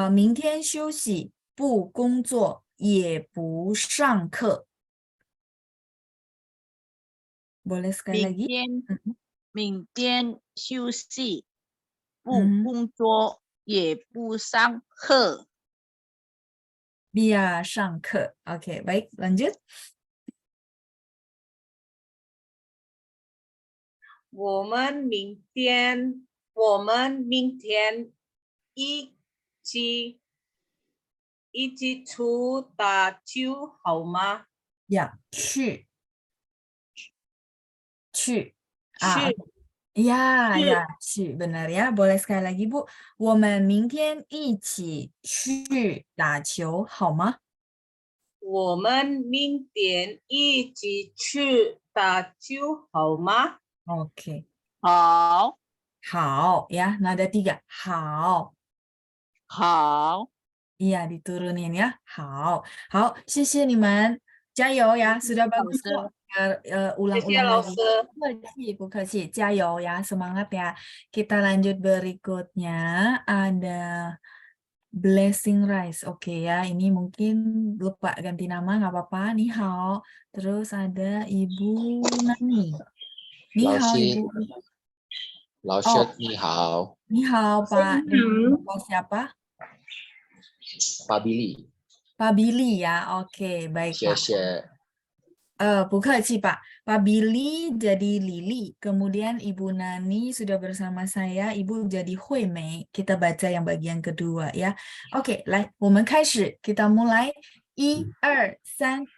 [SPEAKER 1] 明天休息，不工作，也不上课。Boleh sekali
[SPEAKER 9] 明
[SPEAKER 1] lagi?
[SPEAKER 9] 天
[SPEAKER 1] Mhm.
[SPEAKER 9] 明天休息，不
[SPEAKER 1] Mhm.
[SPEAKER 9] 工作，也不上课。
[SPEAKER 1] Biar 上课. Oke, baik. Lanjut.
[SPEAKER 5] 我们明天一起去打球好吗？
[SPEAKER 1] Ya, 去
[SPEAKER 5] 去
[SPEAKER 1] Ya,
[SPEAKER 5] 去
[SPEAKER 1] ya, 去 benar ya. Boleh sekali lagi, Bu. 我们明天一起去打球，好吗？
[SPEAKER 5] 我们明天一起去打球好吗？
[SPEAKER 1] Oke.
[SPEAKER 9] 好，
[SPEAKER 1] 好 ya, nada 3. 好.
[SPEAKER 9] 好，
[SPEAKER 1] Iya, diturunin ya. 好，好，谢谢你们，加油呀！sudah
[SPEAKER 9] 老
[SPEAKER 1] bagus
[SPEAKER 9] 师，
[SPEAKER 1] kok.
[SPEAKER 5] 谢谢
[SPEAKER 1] Ulang-ulang
[SPEAKER 5] 老
[SPEAKER 1] lagi.
[SPEAKER 5] 师。
[SPEAKER 1] Bu Keci, 加油ya, semangat ya. Kita lanjut berikutnya ada Blessing Rice. Oke ya, ini mungkin lupa ganti nama, nggak apa-apa. Ni hao. Terus ada Ibu Nani. Ni
[SPEAKER 3] 老
[SPEAKER 1] hao
[SPEAKER 3] 师，
[SPEAKER 1] Ibu.
[SPEAKER 3] 老师
[SPEAKER 1] Oh,
[SPEAKER 3] 你好，
[SPEAKER 1] ni hao Pak. Dengan Bapak siapa?
[SPEAKER 3] Pak Billy，
[SPEAKER 1] Pak Billy ya. Oke, baik
[SPEAKER 3] 谢
[SPEAKER 1] Pak.
[SPEAKER 3] 谢。
[SPEAKER 1] Bu Keci, Pak. Pak Billy jadi Lili. Kemudian Ibu Nani sudah bersama saya. Ibu jadi Hui Mei. Kita baca yang bagian kedua ya. Oke, 来，我们开始. Kita mulai. 1、2、3。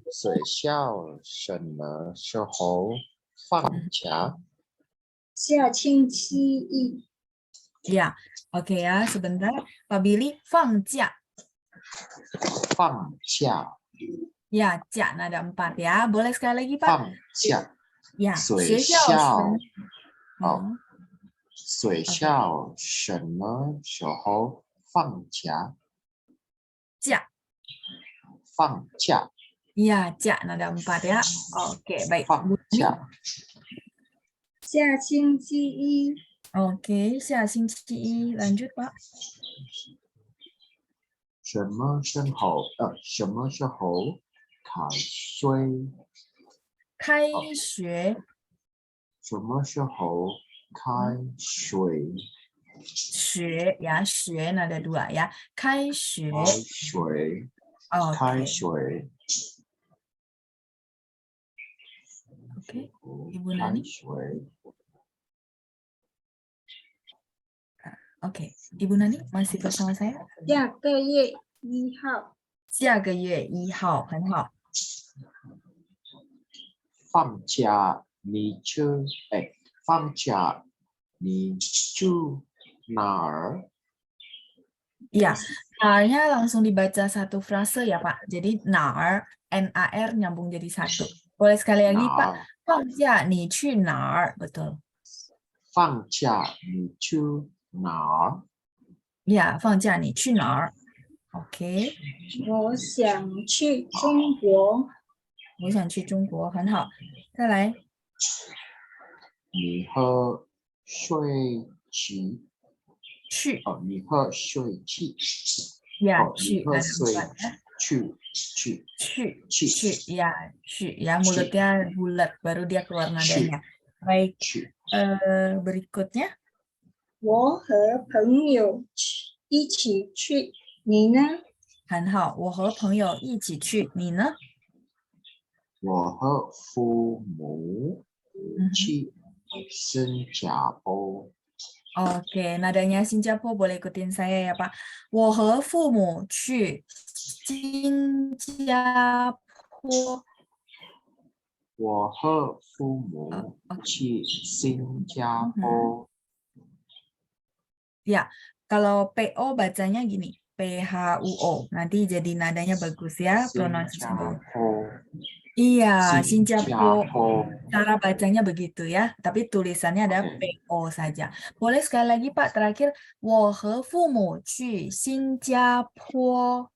[SPEAKER 3] 学校什么时候放假？
[SPEAKER 5] 下星期一。
[SPEAKER 1] Ya, oke ya. Sebentar. Pak Billy 放假.
[SPEAKER 3] 放假，
[SPEAKER 1] Ya, 假 nada 4 ya. Boleh sekali lagi, Pak?
[SPEAKER 3] 放假。
[SPEAKER 1] Ya,
[SPEAKER 3] 学
[SPEAKER 1] 学校
[SPEAKER 3] 校，
[SPEAKER 1] 什
[SPEAKER 3] 哦，
[SPEAKER 1] Hmm.
[SPEAKER 3] 学校什么时候放假？
[SPEAKER 1] 假.
[SPEAKER 3] 放假，
[SPEAKER 1] Ya, 假 nada 4 ya. Oke, baik.
[SPEAKER 3] 放
[SPEAKER 1] Bu Nani?
[SPEAKER 3] 假。
[SPEAKER 5] 下星期一。
[SPEAKER 1] Oke, 下星期一 lanjut, Pak.
[SPEAKER 3] 什么时候？什么时候开学？
[SPEAKER 1] 开学
[SPEAKER 3] 什么时候开学？
[SPEAKER 1] 学 ya, 学 nada 2 ya. 开学.
[SPEAKER 3] 开学，开
[SPEAKER 1] Oke,
[SPEAKER 3] 学。
[SPEAKER 1] oke. Ibu
[SPEAKER 3] 开
[SPEAKER 1] Nani?
[SPEAKER 3] 学，
[SPEAKER 1] Oke, Ibu Nani masih bersama saya?
[SPEAKER 5] 下个月一号。
[SPEAKER 1] 下个月1号，很好。
[SPEAKER 3] 放假你去，放假你去哪儿？
[SPEAKER 1] Iya, nar-nya langsung dibaca satu frase ya, Pak. Jadi nar, N-A-R nyambung jadi satu. Boleh sekali lagi,
[SPEAKER 3] 哪
[SPEAKER 1] Pak?
[SPEAKER 3] 儿？
[SPEAKER 1] Fangja, ni去哪儿? Betul.
[SPEAKER 3] 放假你去哪儿？
[SPEAKER 1] Ya, 放假你去哪儿? Oke.
[SPEAKER 5] 我想去中国。
[SPEAKER 1] 我想去中国，很好。再来，
[SPEAKER 3] 你和谁去？
[SPEAKER 1] 去
[SPEAKER 3] 你和谁去？
[SPEAKER 1] ya
[SPEAKER 3] 哦，你
[SPEAKER 1] 去
[SPEAKER 3] 和
[SPEAKER 1] ada
[SPEAKER 3] 谁
[SPEAKER 1] 4 ya. ya mulutnya bulat baru dia keluar nadanya. Baik, berikutnya
[SPEAKER 10] 我和朋友一起去，你呢？
[SPEAKER 1] 很好，我和朋友一起去，你呢？
[SPEAKER 3] 我和父母去新加坡。
[SPEAKER 1] Oke, nadanya Singapura boleh ikutin saya ya Pak. 我和父母去新加坡。
[SPEAKER 3] 我和父母去新加坡。
[SPEAKER 1] Ya, kalau PO bacanya gini, PHUO. Nanti jadi nadanya bagus ya, pronunciation bagus. Iya, Singapura. Cara bacanya begitu ya, tapi tulisannya ada PO saja. Boleh sekali lagi Pak, terakhir. 我和父母去新加坡。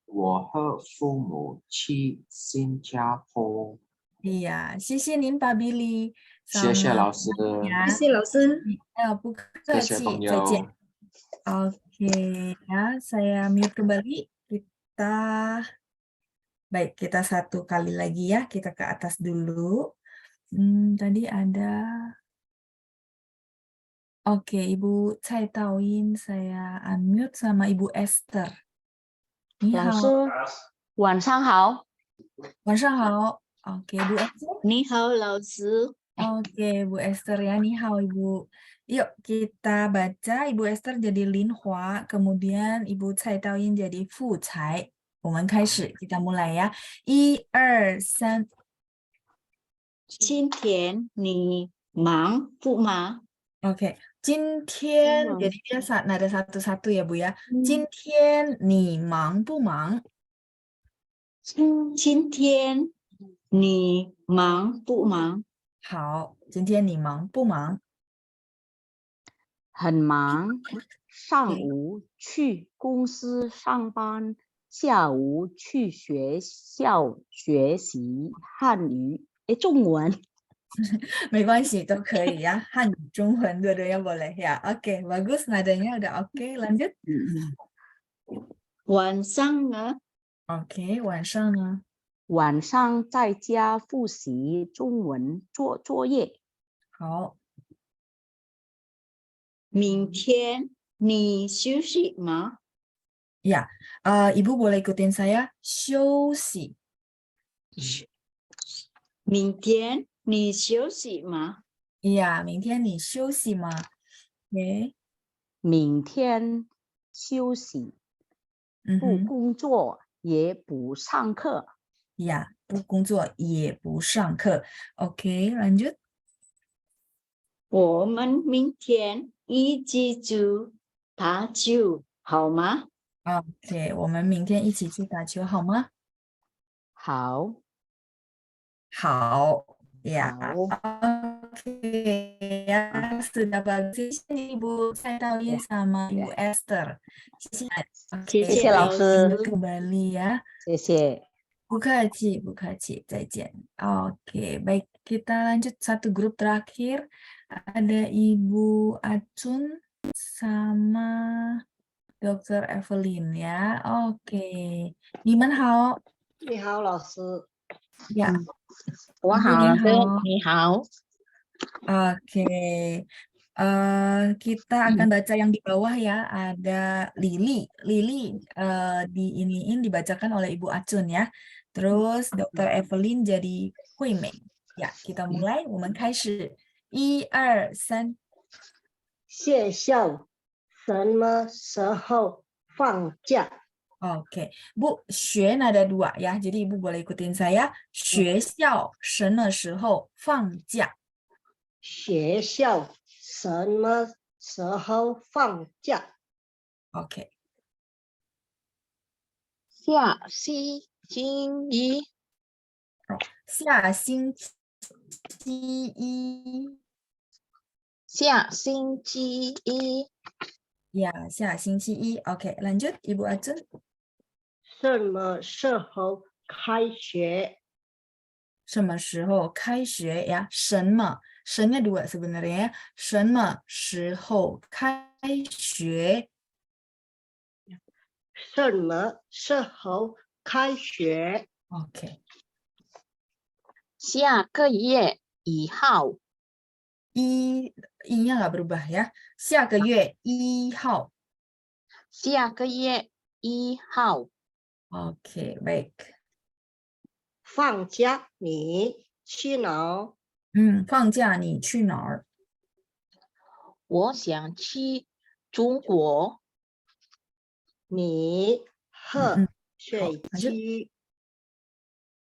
[SPEAKER 3] 我和父母去新加坡。
[SPEAKER 1] Iya, 谢谢您 Pak Billy.
[SPEAKER 3] 谢谢老师，
[SPEAKER 1] Ya.
[SPEAKER 10] 谢谢老师。
[SPEAKER 1] 不客
[SPEAKER 3] 谢谢
[SPEAKER 1] 气，
[SPEAKER 3] 朋
[SPEAKER 1] 再见。
[SPEAKER 3] 友。
[SPEAKER 1] Oke, ya, saya mute kembali. Baik, kita satu kali lagi ya, kita ke atas dulu. Tadi ada. Oke, Ibu Cai Taoyin, saya unmute sama Ibu Esther. 你好，
[SPEAKER 9] 老师，晚上好。
[SPEAKER 1] 晚上好。Oke, Bu Esther.
[SPEAKER 6] 你好，老师。
[SPEAKER 1] Oke, Bu Esther ya. Ni hao, Ibu. Yuk, kita baca. Ibu Esther jadi Lin Hua, kemudian Ibu Cai Taoyin jadi Fu Cai. 我们开始，kita mulai ya. 1、2、3。
[SPEAKER 6] 今天你忙不忙？
[SPEAKER 1] Oke, 今天 jadi biasa nada satu-satu ya Bu ya. 今天你忙不忙？
[SPEAKER 6] 今天你忙不忙？
[SPEAKER 1] 好，今天你忙不忙？
[SPEAKER 9] 很忙，上午去公司上班，下午去学校学习汉语，中文。
[SPEAKER 1] 没关系，都可以ya. 汉语、中文dua-duanya boleh ya. Oke, bagus nadanya udah oke. Lanjut.
[SPEAKER 6] 晚上呢？
[SPEAKER 1] Oke, 晚上呢？
[SPEAKER 9] 晚上在家复习中文作业。
[SPEAKER 1] 好。
[SPEAKER 6] 明天你休息吗？
[SPEAKER 1] Ya, Ibu boleh ikutin saya. 休息。
[SPEAKER 6] 明天你休息吗？
[SPEAKER 1] Iya, 明天你休息吗？ Oke.
[SPEAKER 9] 明天休息，不工作也不上课。
[SPEAKER 1] Ya, 不工作也不上课。Oke, lanjut.
[SPEAKER 6] 我们明天一起去打球，好吗？
[SPEAKER 1] Oke, 我们明天一起去打球好吗？
[SPEAKER 9] 好。
[SPEAKER 1] 好。Ya,
[SPEAKER 9] 好。
[SPEAKER 1] Oke ya, sudah bagus ini Ibu Cai Taoyin sama Ibu Esther.
[SPEAKER 6] 谢谢
[SPEAKER 9] 老师。
[SPEAKER 1] Kembali ya.
[SPEAKER 9] 谢谢。
[SPEAKER 1] 不客气，不客气，再见。Oke, baik. Kita lanjut satu grup terakhir. Ada Ibu Acun sama Dr. Evelyn ya. Oke. 你们好。
[SPEAKER 10] 你好，老师。
[SPEAKER 1] Ya.
[SPEAKER 9] 我好，老师，你好。
[SPEAKER 1] Oke. Kita akan baca yang di bawah ya. Ada Lili. Lili dibacakan oleh Ibu Acun ya. Terus Dr. Evelyn jadi Hui Mei. Ya, kita mulai. 我们开始。1、2、3。
[SPEAKER 10] 学校什么时候放假？
[SPEAKER 1] Oke, Bu, 学 nada 2 ya. Jadi Ibu boleh ikutin saya. 学校什么时候放假？
[SPEAKER 10] 学校什么时候放假？
[SPEAKER 1] Oke.
[SPEAKER 7] 下星期一。
[SPEAKER 1] 下星期一。
[SPEAKER 7] 下星期一。
[SPEAKER 1] Ya, 下星期一。Oke, lanjut Ibu Acun.
[SPEAKER 10] 什么时候开学？
[SPEAKER 1] 什么时候开学呀？什么 shennya 2 sebenarnya ya. 什么时候开学？
[SPEAKER 10] 什么时候开学？
[SPEAKER 1] Oke.
[SPEAKER 7] 下个月1号，
[SPEAKER 1] I-nya nggak berubah ya. 下个月1号.
[SPEAKER 7] 下个月1号，
[SPEAKER 1] Oke, baik.
[SPEAKER 10] 放假你去哪儿？
[SPEAKER 1] 放假你去哪儿？
[SPEAKER 7] 我想去中国。
[SPEAKER 10] 你和谁
[SPEAKER 1] 好就
[SPEAKER 10] 去？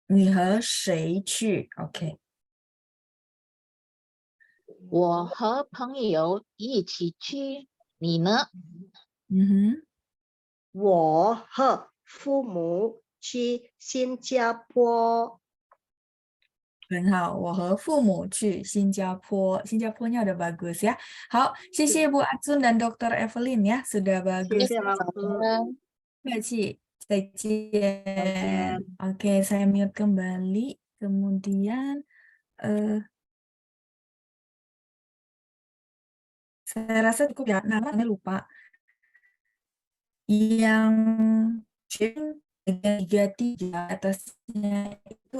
[SPEAKER 1] 你和谁去？OK，
[SPEAKER 7] 我和朋友一起去，你呢？
[SPEAKER 10] 我和父母去新加坡。
[SPEAKER 1] 很好，我和父母去新加坡。新加坡nya udah bagus ya. 好，谢谢Bu Atsun dan Dr. Evelyn ya, sudah
[SPEAKER 10] 谢
[SPEAKER 1] bagus.
[SPEAKER 10] 谢老师，
[SPEAKER 1] 不客气，再
[SPEAKER 10] 再
[SPEAKER 1] 见。
[SPEAKER 10] 见。
[SPEAKER 1] Oke, saya mute kembali. Kemudian saya rasa cukup ya, namanya lupa. Yang dengan 33 atasnya itu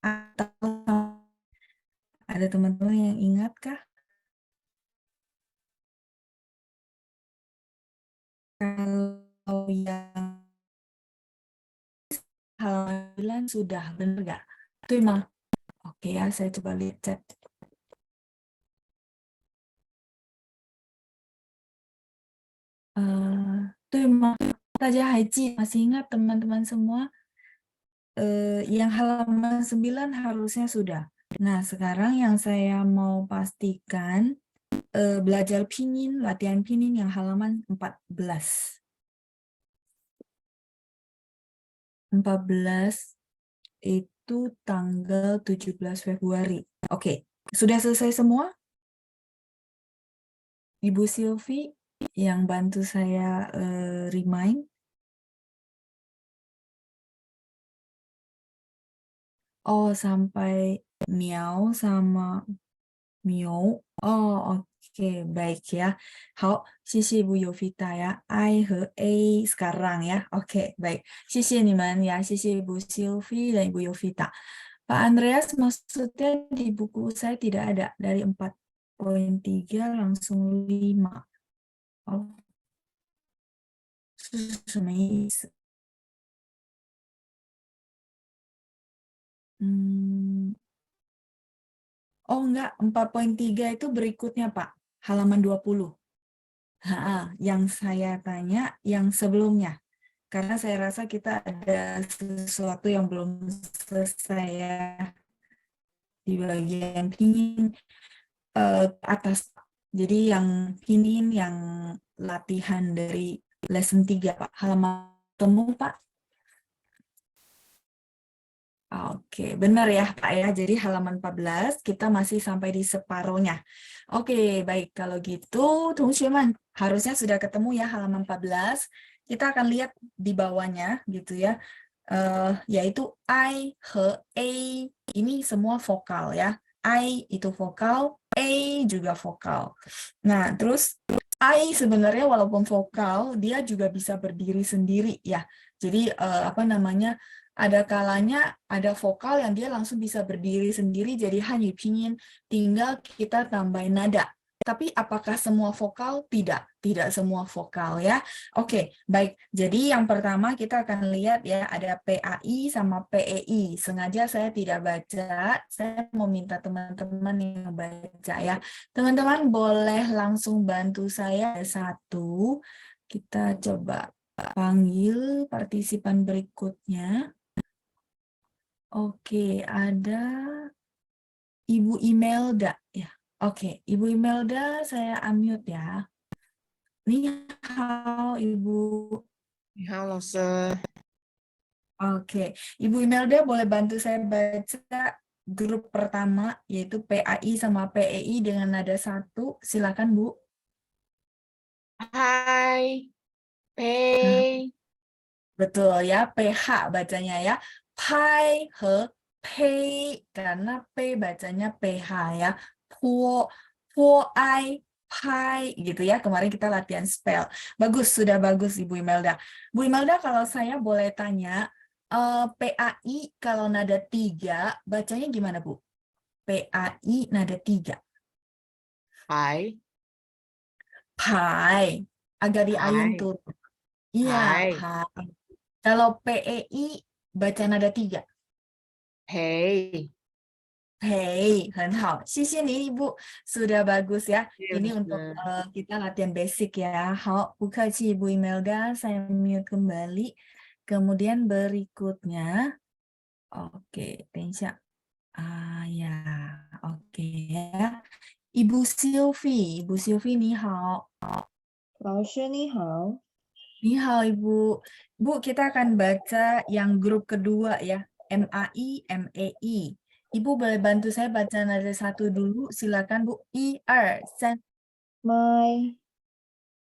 [SPEAKER 1] atau ada teman-teman yang ingat kah? Kalau yang halaman 9 sudah benar nggak? Itu emang oke ya, saya coba lihat chat. Itu emang saja Haji masih ingat teman-teman semua? Yang halaman 9 harusnya sudah. Nah, sekarang yang saya mau pastikan belajar pinyin, latihan pinyin yang halaman 14. 14 itu tanggal 17 Februari. Oke, sudah selesai semua? Ibu Silvi yang bantu saya remind. Oh, sampai Miao sama Mio. Oh, oke, baik ya. 好，谢谢 Bu Yovita ya. I 和 A sekarang ya. Oke, baik. 谢谢你们ya. 谢谢 Ibu Silvi dan Ibu Yovita. Pak Andreas, maksudnya di buku saya tidak ada. Dari 4.3 langsung 5. Oh, 是什么意思？ Oh enggak, 4.3 itu berikutnya Pak, halaman 20. Yang saya tanya yang sebelumnya. Karena saya rasa kita ada sesuatu yang belum selesai ya. Di bagian pinyin atas. Jadi yang pinyin yang latihan dari lesson 3 Pak. Halaman temu Pak. Oke, benar ya Pak ya. Jadi halaman 14 kita masih sampai di separohnya. Oke, baik. Kalau gitu, teman-teman harusnya sudah ketemu ya halaman 14. Kita akan lihat di bawahnya gitu ya. Yaitu I, he, A. Ini semua vokal ya. I itu vokal, A juga vokal. Nah, terus I sebenarnya walaupun vokal, dia juga bisa berdiri sendiri ya. Jadi apa namanya? Ada kalanya ada vokal yang dia langsung bisa berdiri sendiri jadi Hanyu Pinyin, tinggal kita tambahin nada. Tapi apakah semua vokal? Tidak, tidak semua vokal ya. Oke, baik. Jadi yang pertama kita akan lihat ya ada PAI sama PEI. Sengaja saya tidak baca, saya mau minta teman-teman yang baca ya. Teman-teman boleh langsung bantu saya satu. Kita coba panggil partisipan berikutnya. Oke, ada Ibu Imelda ya. Oke, Ibu Imelda saya unmute ya. Ni hao Ibu.
[SPEAKER 11] Halo, Sir.
[SPEAKER 1] Oke, Ibu Imelda boleh bantu saya baca grup pertama yaitu PAI sama PEI dengan nada 1. Silakan Bu.
[SPEAKER 11] Hai, Pei.
[SPEAKER 1] Betul ya, PH bacanya ya. Pai he pei karena P bacanya PH ya. Po ai pie gitu ya. Kemarin kita latihan spell. Bagus, sudah bagus Ibu Imelda. Bu Imelda, kalau saya boleh tanya, PAI kalau nada 3 bacanya gimana Bu? PAI nada 3.
[SPEAKER 11] Pai.
[SPEAKER 1] Pie. Agak diayun
[SPEAKER 11] Pie.
[SPEAKER 1] tuh. Iya,
[SPEAKER 11] Pie.
[SPEAKER 1] pie. Kalau PEI baca nada 3.
[SPEAKER 11] Pei.
[SPEAKER 1] Hei, 很好，谢谢你 Ibu, sudah bagus ya. Ini untuk kita latihan basic ya. 好，不客气 Ibu Imelda, saya mute kembali. Kemudian berikutnya, oke, 等一下. Ya, oke ya. Ibu Sylvie 你好。
[SPEAKER 6] 老师你好。
[SPEAKER 1] Ni hao Ibu. Bu, kita akan baca yang grup kedua ya. MAI, MEI. Ibu boleh bantu saya baca nada 1 dulu. Silakan Bu. 1, 2, 3.
[SPEAKER 6] 麦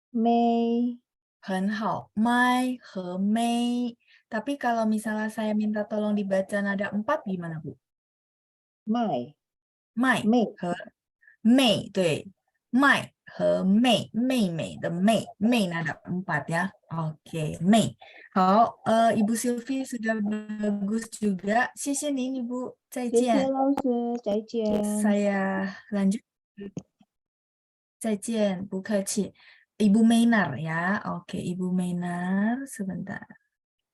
[SPEAKER 6] 妹
[SPEAKER 1] 很好. Mai, he, mei. Tapi kalau misalnya saya minta tolong dibaca nada 4 gimana Bu?
[SPEAKER 6] 麦
[SPEAKER 1] Mai,
[SPEAKER 6] 妹
[SPEAKER 1] he, mei. 对. Mai, he, mei. 妹妹的妹. Mei nada 4 ya. Oke, mei. 好, Ibu Sylvie sudah bagus juga. 谢谢您 Ibu. 再
[SPEAKER 6] 谢谢
[SPEAKER 1] 见.
[SPEAKER 6] 老师，再见。
[SPEAKER 1] Saya lanjut. 再见, 不客气. Ibu Meinar ya. Oke, Ibu Meinar sebentar.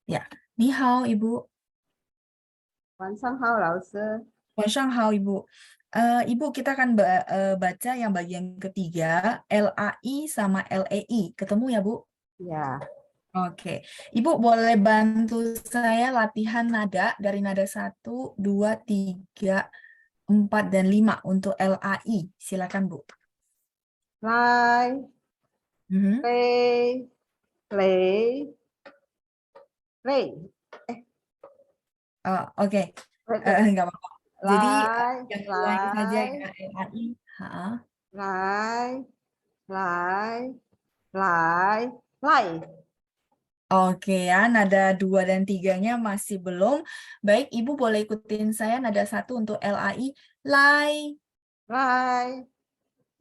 [SPEAKER 1] Ya, ni hao Ibu.
[SPEAKER 5] 晚上好，老师。
[SPEAKER 1] Hao Ibu. Ibu, kita akan baca yang bagian ketiga, LAI sama LEI. Ketemu ya Bu?
[SPEAKER 5] Ya.
[SPEAKER 1] Oke. Ibu boleh bantu saya latihan nada dari nada 1, 2, 3, 4, dan 5 untuk LAI. Silakan Bu.
[SPEAKER 5] 来
[SPEAKER 1] Mhm.
[SPEAKER 5] 嘞嘞嘞
[SPEAKER 1] Oke.
[SPEAKER 5] 嘞
[SPEAKER 1] Enggak apa-apa. Jadi
[SPEAKER 5] 来
[SPEAKER 1] yang lain saja
[SPEAKER 5] 来
[SPEAKER 1] ya LAI. Ha.
[SPEAKER 5] 来来来来
[SPEAKER 1] Oke ya, nada 2 dan 3-nya masih belum. Baik, Ibu boleh ikutin saya nada 1 untuk LAI. Lai.
[SPEAKER 5] 来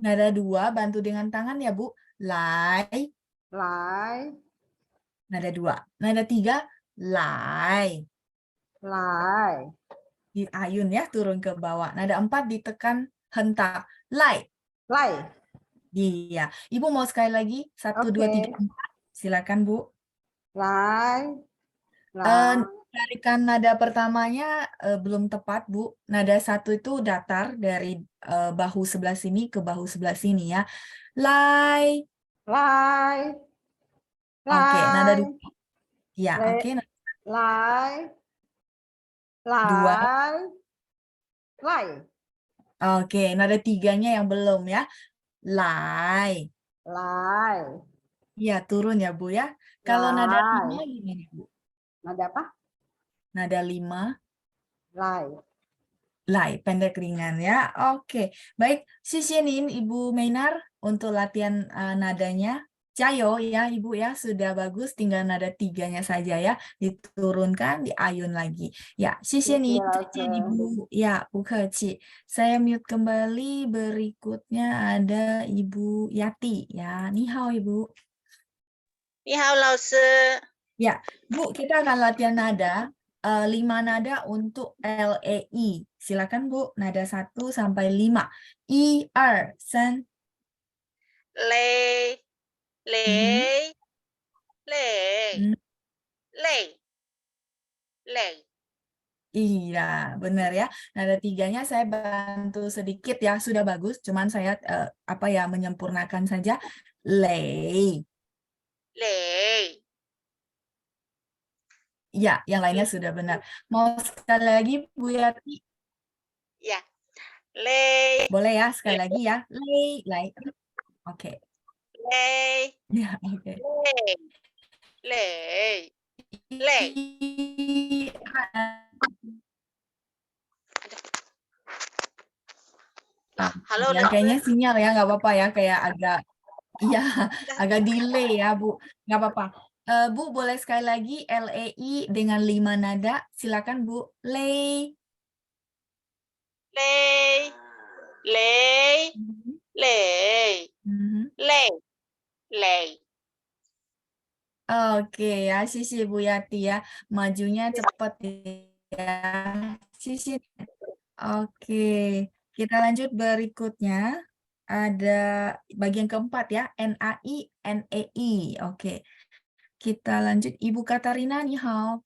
[SPEAKER 1] Nada 2, bantu dengan tangan ya Bu. Lai.
[SPEAKER 5] 来
[SPEAKER 1] Nada 2. Nada 3, lai.
[SPEAKER 5] 来
[SPEAKER 1] Ayun ya, turun ke bawah. Nada 4 ditekan hentak. Lai.
[SPEAKER 5] 来
[SPEAKER 1] Iya. Ibu mau sekali lagi? 1, 2, 3, 4. Silakan Bu.
[SPEAKER 5] 来来
[SPEAKER 1] Tarikan nada pertamanya belum tepat, Bu. Nada 1 itu datar dari bahu sebelah sini ke bahu sebelah sini ya. Lai.
[SPEAKER 5] 来
[SPEAKER 1] Oke, nada 2.
[SPEAKER 5] 来
[SPEAKER 1] Ya, oke.
[SPEAKER 5] 来
[SPEAKER 1] 2.
[SPEAKER 5] 来
[SPEAKER 1] Oke, nada 3-nya yang belum ya. Lai.
[SPEAKER 5] 来
[SPEAKER 1] Iya, turun ya, Bu ya. Kalau nada 5
[SPEAKER 5] 来
[SPEAKER 1] gimana, Bu?
[SPEAKER 5] nada apa?
[SPEAKER 1] Nada 5.
[SPEAKER 5] 来
[SPEAKER 1] Lai, pendek ringan ya. Oke, baik. Sisinin Ibu Meinar untuk latihan nadanya. Cayo ya Ibu ya, sudah bagus. Tinggal nada 3-nya saja ya. Diturunkan, diayun lagi. Ya, sisinin. Ibu. Ya, 不客气. Saya mute kembali. Berikutnya ada Ibu Yati ya. Ni hao Ibu.
[SPEAKER 7] 你好，老师。
[SPEAKER 1] Ya, Bu, kita akan latihan nada. 5 nada untuk LEI. Silakan Bu, nada 1 sampai 5. 1, 2, 3.
[SPEAKER 7] 嘞嘞嘞嘞嘞。
[SPEAKER 1] Iya, benar ya. Nada 3-nya saya bantu sedikit ya, sudah bagus. Cuman saya menyempurnakan saja. Lei.
[SPEAKER 7] 嘞。
[SPEAKER 1] Ya, yang lainnya sudah benar. Mau sekali lagi Bu Yati?
[SPEAKER 7] Ya. Lei.
[SPEAKER 1] Boleh ya, sekali lagi ya. Lei, lei. Oke.
[SPEAKER 7] Lei.
[SPEAKER 1] Ya, oke.
[SPEAKER 7] Lei. Lei. Halo,
[SPEAKER 1] Ya, kayaknya sinyal ya, nggak apa-apa ya, kayak agak delay ya, Bu. Nggak apa-apa. Bu, boleh sekali lagi LEI dengan 5 nada. Silakan, Bu. Lei.
[SPEAKER 7] Lei. Lei. Lei.
[SPEAKER 1] Oke ya, sisi Bu Yati ya. Majunya cepat ya. Sisi. Oke, kita lanjut berikutnya. Ada bagian keempat ya, NAI, NEI. Oke, kita lanjut. Ibu Katarina, ni hao.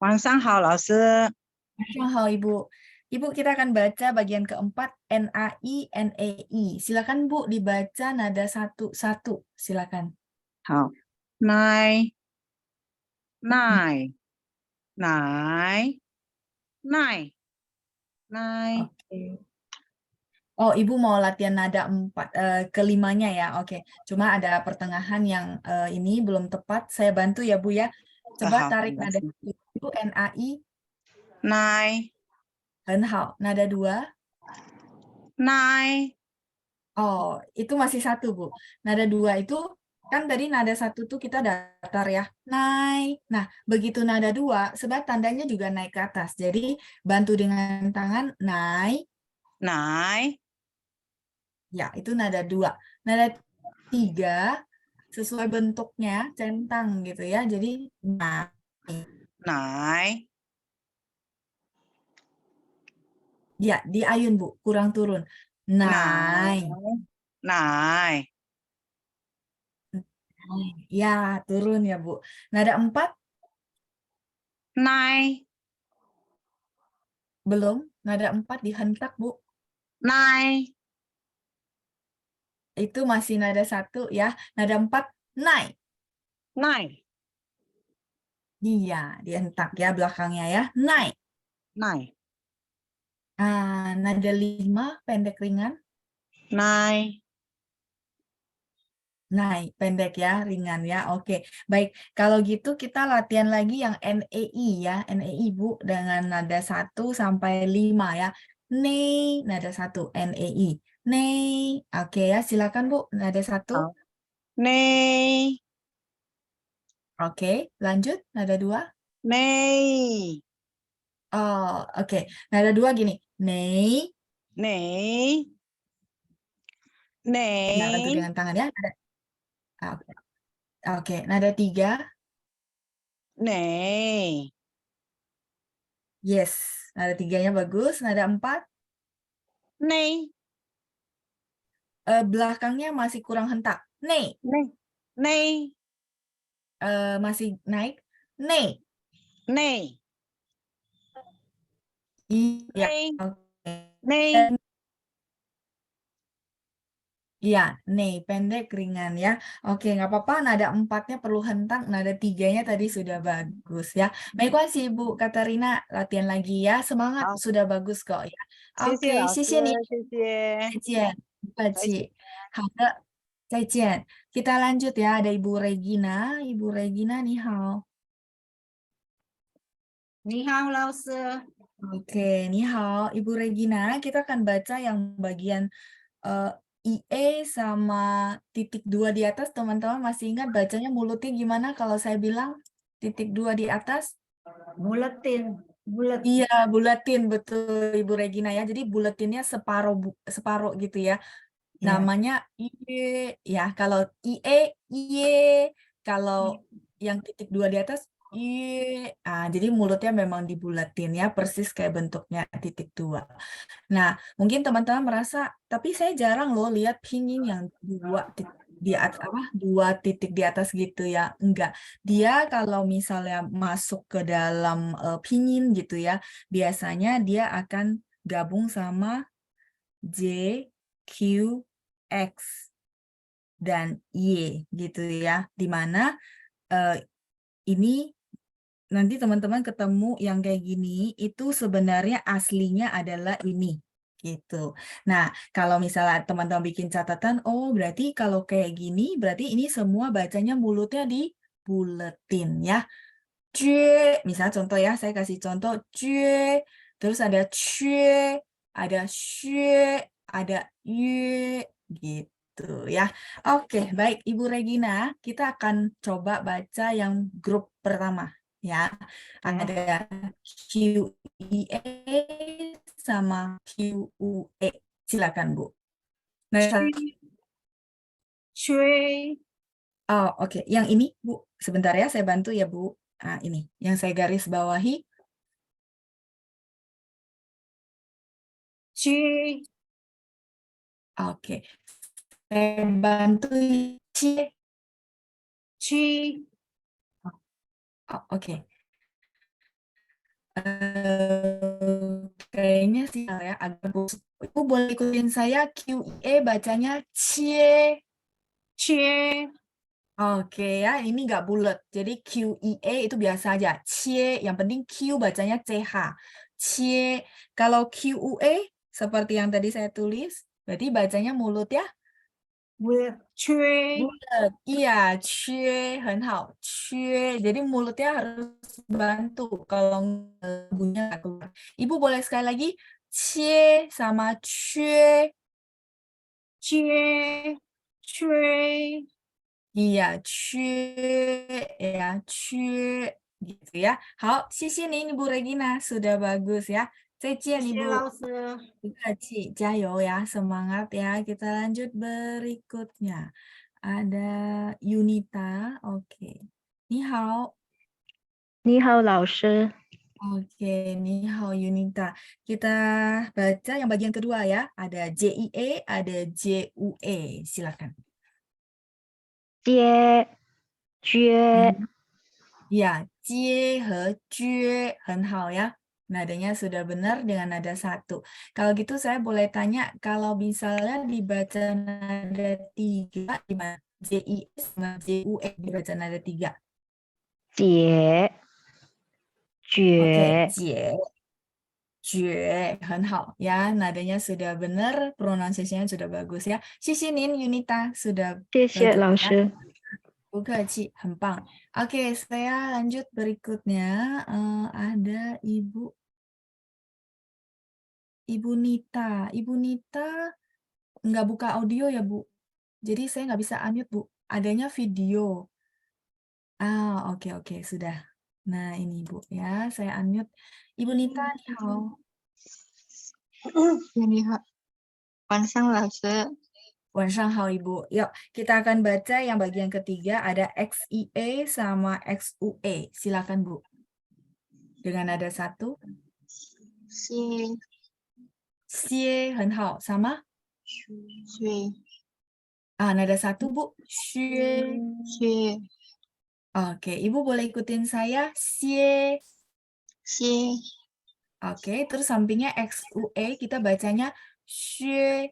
[SPEAKER 12] 晚上好，老师。
[SPEAKER 1] Hao, Ibu. Ibu, kita akan baca bagian keempat, NAI, NEI. Silakan Bu, dibaca nada satu-satu. Silakan.
[SPEAKER 12] 好，奶奶奶奶奶
[SPEAKER 1] Oke. Oh, Ibu mau latihan nada kelimanya ya. Oke. Cuma ada pertengahan yang ini belum tepat. Saya bantu ya, Bu ya. Coba
[SPEAKER 12] 好，
[SPEAKER 1] tarik
[SPEAKER 12] 老
[SPEAKER 1] nada
[SPEAKER 12] 师。
[SPEAKER 1] itu NAI.
[SPEAKER 12] 奶
[SPEAKER 1] 很好. Nada 2.
[SPEAKER 12] 奶
[SPEAKER 1] Oh, itu masih satu, Bu. Nada 2 itu kan tadi nada 1 tuh kita datar ya. Naik. Nah, begitu nada 2, sebab tandanya juga naik ke atas. Jadi, bantu dengan tangan naik.
[SPEAKER 12] 奶
[SPEAKER 1] Ya, itu nada 2. Nada 3 sesuai bentuknya centang gitu ya. Jadi naik.
[SPEAKER 12] 奶
[SPEAKER 1] Ya, di ayun Bu, kurang turun.
[SPEAKER 12] 奶
[SPEAKER 1] Naik.
[SPEAKER 12] 奶
[SPEAKER 1] Ya, turun ya Bu. Nada 4
[SPEAKER 12] 奶
[SPEAKER 1] belum. Nada 4 dihentak Bu.
[SPEAKER 12] 奶
[SPEAKER 1] Itu masih nada 1 ya. Nada 4 naik.
[SPEAKER 12] 奶
[SPEAKER 1] Iya, dihentak ya belakangnya ya. Naik.
[SPEAKER 12] 奶
[SPEAKER 1] Nada 5 pendek ringan.
[SPEAKER 12] 奶
[SPEAKER 1] Naik, pendek ya, ringan ya. Oke, baik. Kalau gitu kita latihan lagi yang NEI ya. NEI Bu dengan nada 1 sampai 5 ya. Nei, nada 1, NEI. Nei. Oke ya, silakan Bu, nada 1.
[SPEAKER 12] 好，奶
[SPEAKER 1] Oke, lanjut nada 2.
[SPEAKER 12] 奶
[SPEAKER 1] Oh, oke. Nada 2 gini. Nei.
[SPEAKER 12] 奶
[SPEAKER 1] Ya, bantu
[SPEAKER 12] 奶
[SPEAKER 1] dengan tangan ya. Oke. Oke, nada 3.
[SPEAKER 12] 奶
[SPEAKER 1] Yes, nada 3-nya bagus. Nada 4.
[SPEAKER 12] 奶
[SPEAKER 1] Belakangnya masih kurang hentak. Nei.
[SPEAKER 12] 奶奶
[SPEAKER 1] Masih naik. Nei.
[SPEAKER 12] 奶
[SPEAKER 1] Iya.
[SPEAKER 12] 奶
[SPEAKER 1] Oke.
[SPEAKER 12] 奶
[SPEAKER 1] Iya, nei, pendek, ringan ya. Oke, nggak apa-apa. Nada 4-nya perlu hentak. Nada 3-nya tadi sudah bagus ya. Baiklah Bu Katarina, latihan lagi ya. Semangat,
[SPEAKER 12] 好，
[SPEAKER 1] sudah bagus kok ya.
[SPEAKER 12] 谢谢
[SPEAKER 1] Oke,
[SPEAKER 12] 老师，
[SPEAKER 1] 谢谢你。
[SPEAKER 12] 谢谢，
[SPEAKER 1] 再见，不客
[SPEAKER 12] 再见。
[SPEAKER 1] 气。好的，再见。Kita lanjut ya, ada Ibu Regina. Ibu Regina, ni hao.
[SPEAKER 5] 你好，老师。
[SPEAKER 1] Oke, ni hao. Ibu Regina, kita akan baca yang bagian IE sama titik 2 di atas. Teman-teman masih ingat bacanya mulutnya gimana kalau saya bilang titik 2 di atas?
[SPEAKER 10] Bulatin. Bulat.
[SPEAKER 1] Iya, bulatin, betul Ibu Regina ya. Jadi bulatinnya separuh gitu ya.
[SPEAKER 10] Ya.
[SPEAKER 1] Namanya IE ya. Kalau IE, IE. Kalau yang titik 2 di atas, IE. Jadi mulutnya memang dibulatin ya, persis kayak bentuknya titik 2. Nah, mungkin teman-teman merasa, tapi saya jarang loh lihat pinyin yang 2 di atas apa? 2 titik di atas gitu ya. Enggak. Dia kalau misalnya masuk ke dalam pinyin gitu ya, biasanya dia akan gabung sama J, Q, X dan Y gitu ya. Dimana ini nanti teman-teman ketemu yang kayak gini, itu sebenarnya aslinya adalah ini, gitu. Nah, kalau misalnya teman-teman bikin catatan, oh berarti kalau kayak gini, berarti ini semua bacanya mulutnya dibuletin ya. J, misalnya contoh ya, saya kasih contoh, J, terus ada C, ada X, ada Y, gitu ya. Oke, baik Ibu Regina, kita akan coba baca yang grup pertama. Ya, ada QIE sama QUE. Silakan Bu. Nah,
[SPEAKER 5] 吹
[SPEAKER 1] Oh, oke. Yang ini, Bu. Sebentar ya, saya bantu ya, Bu. Ah, ini. Yang saya garis bawahi.
[SPEAKER 5] 去
[SPEAKER 1] Oke. Saya bantu cie.
[SPEAKER 5] 去
[SPEAKER 1] Oh, oke. Kayaknya sih ya, agak busuk. Ibu boleh ikutin saya, QIE bacanya cie.
[SPEAKER 5] 切
[SPEAKER 1] Oke ya, ini nggak bulat. Jadi QIE itu biasa aja. Cie, yang penting Q bacanya CH. Cie. Kalau QUE, seperti yang tadi saya tulis, berarti bacanya mulut ya.
[SPEAKER 5] 缺
[SPEAKER 1] Bulat. Iya, cie, 很好. Cie. Jadi mulutnya harus bantu kalau bunyinya nggak keluar. Ibu boleh sekali lagi, cie sama cie.
[SPEAKER 5] 接 吹
[SPEAKER 1] Iya, cie, ya, cie, gitu ya. 好，谢谢您，Ibu Regina, sudah bagus ya. 再见，
[SPEAKER 10] 谢谢
[SPEAKER 1] Ibu.
[SPEAKER 10] 老师。
[SPEAKER 1] 不客气，加油ya, semangat ya. Kita lanjut berikutnya. Ada Yunita, oke. 你好，
[SPEAKER 6] 你好，老师。
[SPEAKER 1] oke, 你好 Yunita. Kita baca yang bagian kedua ya. Ada JIE, ada JUE. Silakan.
[SPEAKER 6] 接，撅，
[SPEAKER 1] Ya, cie 和撅 很好ya. Nadanya sudah benar dengan nada satu. Kalau gitu saya boleh tanya, kalau misalnya dibaca nada 3, gimana? JIE sama JUE dibaca nada 3.
[SPEAKER 6] 解，
[SPEAKER 1] Oke,
[SPEAKER 6] 撅，
[SPEAKER 1] cie, 撅 很好ya. Nadanya sudah benar, pronunciation-nya sudah bagus ya. 谢谢您 Yunita, sudah
[SPEAKER 6] 谢谢
[SPEAKER 1] bagus
[SPEAKER 6] 老
[SPEAKER 1] ya.
[SPEAKER 6] 师。
[SPEAKER 1] Bukaci, hempang. Oke, saya lanjut berikutnya. Ada Ibu Nita. Ibu Nita nggak buka audio ya, Bu. Jadi saya nggak bisa unmute, Bu. Adanya video. Ah, oke, sudah. Nah, ini, Bu, ya. Saya unmute. Ibu Nita, ni hao.
[SPEAKER 6] 你好，晚上老师。
[SPEAKER 1] Wanshang hao, Ibu. Yuk, kita akan baca yang bagian ketiga. Ada XIE sama XUE. Silakan, Bu. Dengan nada satu.
[SPEAKER 6] 谢，
[SPEAKER 1] Xie 很好, sama?
[SPEAKER 6] 学，
[SPEAKER 1] Ah, nada satu, Bu. Xue.
[SPEAKER 6] 学，
[SPEAKER 1] Oke, Ibu boleh ikutin saya. Xie.
[SPEAKER 6] 谢，
[SPEAKER 1] Oke, terus sampingnya XUE kita bacanya xue.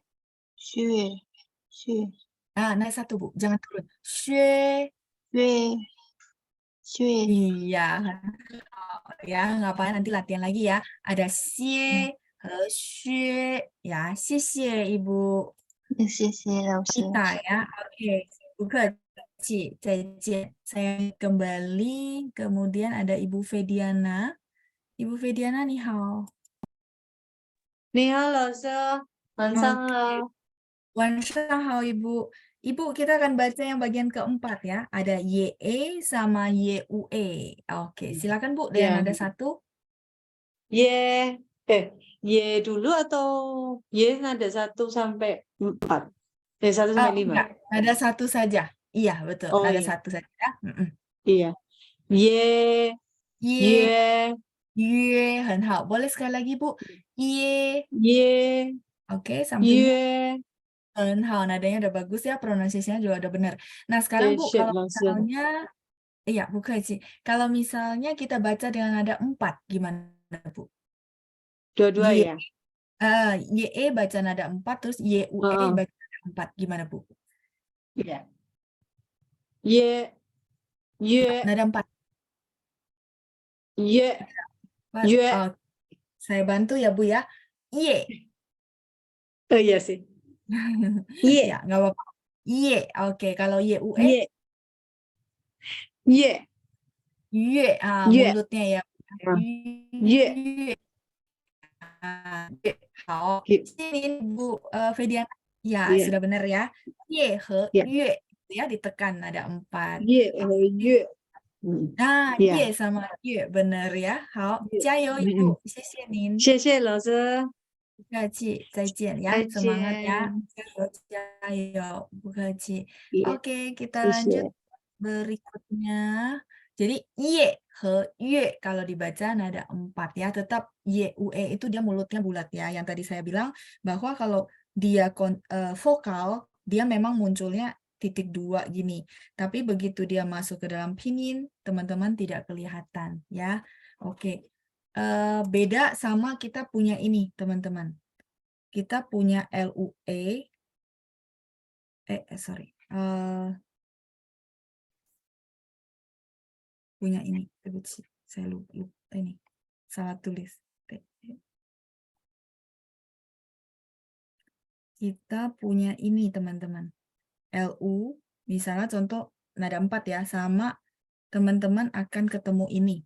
[SPEAKER 6] 学，学，
[SPEAKER 1] Ah, nada satu, Bu. Jangan turun. Xue.
[SPEAKER 6] 学，学，
[SPEAKER 1] Iya. Ya, ngapain nanti latihan lagi ya. Ada xie 和xue. Ya, 谢谢 Ibu
[SPEAKER 6] 谢谢老师。
[SPEAKER 1] Nita ya. Oke, bukaci. 再见. Saya kembali. Kemudian ada Ibu Fediana. Ibu Fediana, ni hao.
[SPEAKER 5] 你好，老师，晚上好。
[SPEAKER 1] Wanshang hao, Ibu. Ibu, kita akan baca yang bagian keempat ya. Ada YE sama YUE. Oke, silakan Bu dengan
[SPEAKER 9] Ya.
[SPEAKER 1] nada satu.
[SPEAKER 9] Ye, ye dulu atau ye nada 1 sampai 4? 1 sampai 5?
[SPEAKER 1] Enggak, nada satu saja. Iya, betul.
[SPEAKER 9] Oh,
[SPEAKER 1] Nada
[SPEAKER 9] iya.
[SPEAKER 1] satu saja.
[SPEAKER 9] Iya. Ye,
[SPEAKER 1] Ye,
[SPEAKER 9] ye,
[SPEAKER 1] yue, 很好. Boleh sekali lagi, Bu. Ye.
[SPEAKER 9] ye,
[SPEAKER 1] Oke, sampingnya
[SPEAKER 9] ye.
[SPEAKER 1] 很好. Nadanya udah bagus ya, pronunciation-nya juga udah benar. Nah, sekarang Bu,
[SPEAKER 9] Shit,
[SPEAKER 1] kalau
[SPEAKER 9] langsung.
[SPEAKER 1] misalnya iya, bukan sih. Kalau misalnya kita baca dengan nada 4, gimana, Bu?
[SPEAKER 9] Dua-dua
[SPEAKER 1] Ye.
[SPEAKER 9] ya?
[SPEAKER 1] YE baca nada 4, terus YUE baca nada 4. Gimana, Bu?
[SPEAKER 9] Iya. Ye, ye,
[SPEAKER 1] Nada 4.
[SPEAKER 9] ye,
[SPEAKER 1] 4.
[SPEAKER 9] ye.
[SPEAKER 1] Oh, saya bantu ya, Bu ya. Ye.
[SPEAKER 9] Oh iya sih. Ye,
[SPEAKER 1] Ya, nggak apa-apa. Ye. Oke, kalau YUE,
[SPEAKER 9] ye, ye,
[SPEAKER 1] yue.
[SPEAKER 9] Ye.
[SPEAKER 1] Mulutnya ya.
[SPEAKER 9] Ye.
[SPEAKER 1] Yue. Yue. Hao.
[SPEAKER 9] Ye.
[SPEAKER 1] Sini, Bu Fediana. Ya,
[SPEAKER 9] Ye.
[SPEAKER 1] sudah benar ya. Ye he
[SPEAKER 9] Ye.
[SPEAKER 1] yue. Ya, ditekan nada 4.
[SPEAKER 9] ye, ye.
[SPEAKER 1] Nah,
[SPEAKER 9] Ya.
[SPEAKER 1] ye sama yue, benar ya. Hao,
[SPEAKER 9] Ye.
[SPEAKER 1] 加油 Ibu. 谢谢您。
[SPEAKER 9] 谢谢老师。
[SPEAKER 1] 不客气，再见ya.
[SPEAKER 9] 再
[SPEAKER 1] Semangat ya.
[SPEAKER 9] 见。
[SPEAKER 1] 加油，加油，不客气.
[SPEAKER 9] Iya,
[SPEAKER 1] Oke, kita
[SPEAKER 9] 谢谢。
[SPEAKER 1] lanjut Berikutnya, jadi ye he yue kalau dibaca nada 4 ya, tetap ye ue itu dia mulutnya bulat ya. Yang tadi saya bilang bahwa kalau dia vokal, dia memang munculnya titik 2 gini. Tapi begitu dia masuk ke dalam pinyin, teman-teman tidak kelihatan ya. Oke. Beda sama kita punya ini, teman-teman. Kita punya LUE. Sorry. Punya ini, saya lupa ini. Salah tulis. Kita punya ini, teman-teman. LU, misalnya contoh nada 4 ya, sama teman-teman akan ketemu ini.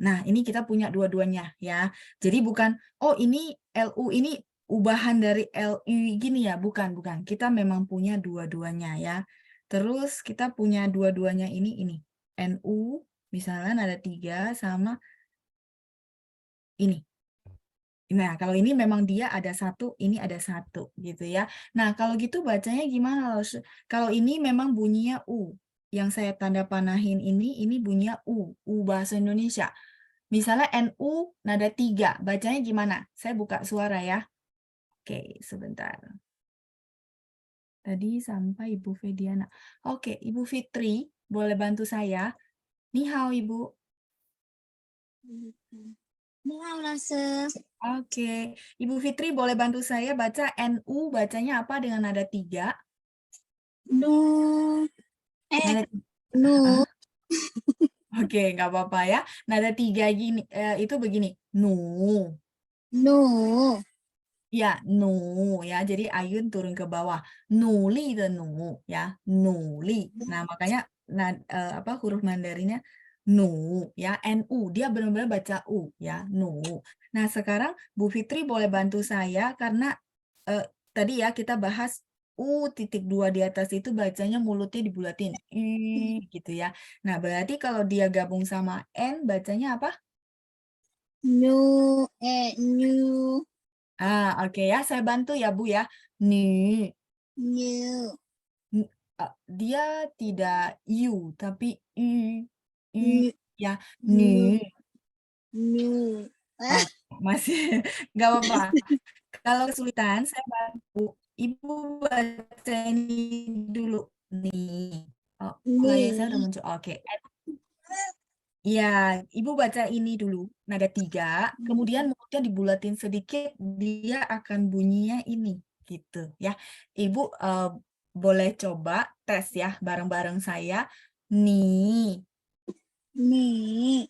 [SPEAKER 1] Nah, ini kita punya dua-duanya ya. Jadi bukan, oh ini LU ini ubahan dari LU gini ya, bukan. Kita memang punya dua-duanya ya. Terus kita punya dua-duanya ini. NU, misalnya nada 3 sama ini. Nah, kalau ini memang dia ada satu, ini ada satu gitu ya. Nah, kalau gitu bacanya gimana loh? Kalau ini memang bunyinya U. Yang saya tanda panahin ini bunyinya U bahasa Indonesia. Misalnya NU nada 3, bacanya gimana? Saya buka suara ya. Oke, sebentar. Tadi sampai Ibu Fediana. Oke, Ibu Fitri, boleh bantu saya? Ni hao, Ibu.
[SPEAKER 13] Ni hao, langsung.
[SPEAKER 1] Oke, Ibu Fitri boleh bantu saya baca NU, bacanya apa dengan nada 3?
[SPEAKER 13] Nu.
[SPEAKER 1] Nada
[SPEAKER 13] Nu.
[SPEAKER 1] Oke, nggak apa-apa ya. Nada 3 gini, itu begini. Nu.
[SPEAKER 13] Nu.
[SPEAKER 1] Ya, nu ya. Jadi ayun turun ke bawah. Nuli de nu ya. Nuli. Nah, makanya huruf Mandarinnya nu ya, NU. Dia benar-benar baca U ya, nu. Nah, sekarang Bu Fitri boleh bantu saya karena tadi ya kita bahas U.2 di atas itu bacanya mulutnya dibulatin. Gitu ya. Nah, berarti kalau dia gabung sama N bacanya apa?
[SPEAKER 13] Nu. Nu.
[SPEAKER 1] Oke ya, saya bantu ya Bu ya. Ni.
[SPEAKER 13] Nu.
[SPEAKER 1] Dia tidak yu, tapi yu
[SPEAKER 13] Nu.
[SPEAKER 1] ya.
[SPEAKER 13] Nu.
[SPEAKER 1] Ni.
[SPEAKER 13] Nu.
[SPEAKER 1] Masih nggak apa-apa. Kalau kesulitan, saya bantu. Ibu baca ini dulu. Nih. Oh, layar saya udah muncul. Oke. Ya, Ibu baca ini dulu, nada 3, kemudian mulutnya dibulatin sedikit, dia akan bunyinya ini, gitu ya. Ibu boleh coba tes ya, bareng-bareng saya. Nih.
[SPEAKER 13] Ni.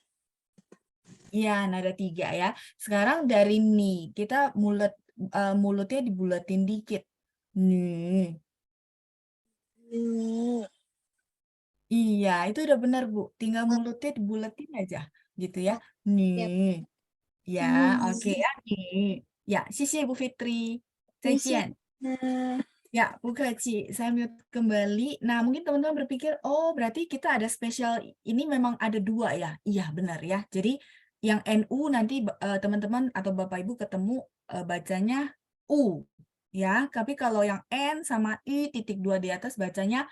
[SPEAKER 1] Iya, nada 3 ya. Sekarang dari nih, kita mulutnya dibulatin dikit. Nih.
[SPEAKER 13] Nu.
[SPEAKER 1] Iya, itu udah benar, Bu. Tinggal mulutnya dibulatin aja, gitu ya. Nih. Ya, oke ya. Nih. Ya, sisi Bu Fitri. 再见. Ya, Bu Keci, saya mute kembali. Nah, mungkin teman-teman berpikir, oh berarti kita ada spesial, ini memang ada 2 ya? Iya, benar ya. Jadi yang NU nanti teman-teman atau Bapak Ibu ketemu bacanya U. Ya, tapi kalau yang N sama I.2 di atas bacanya,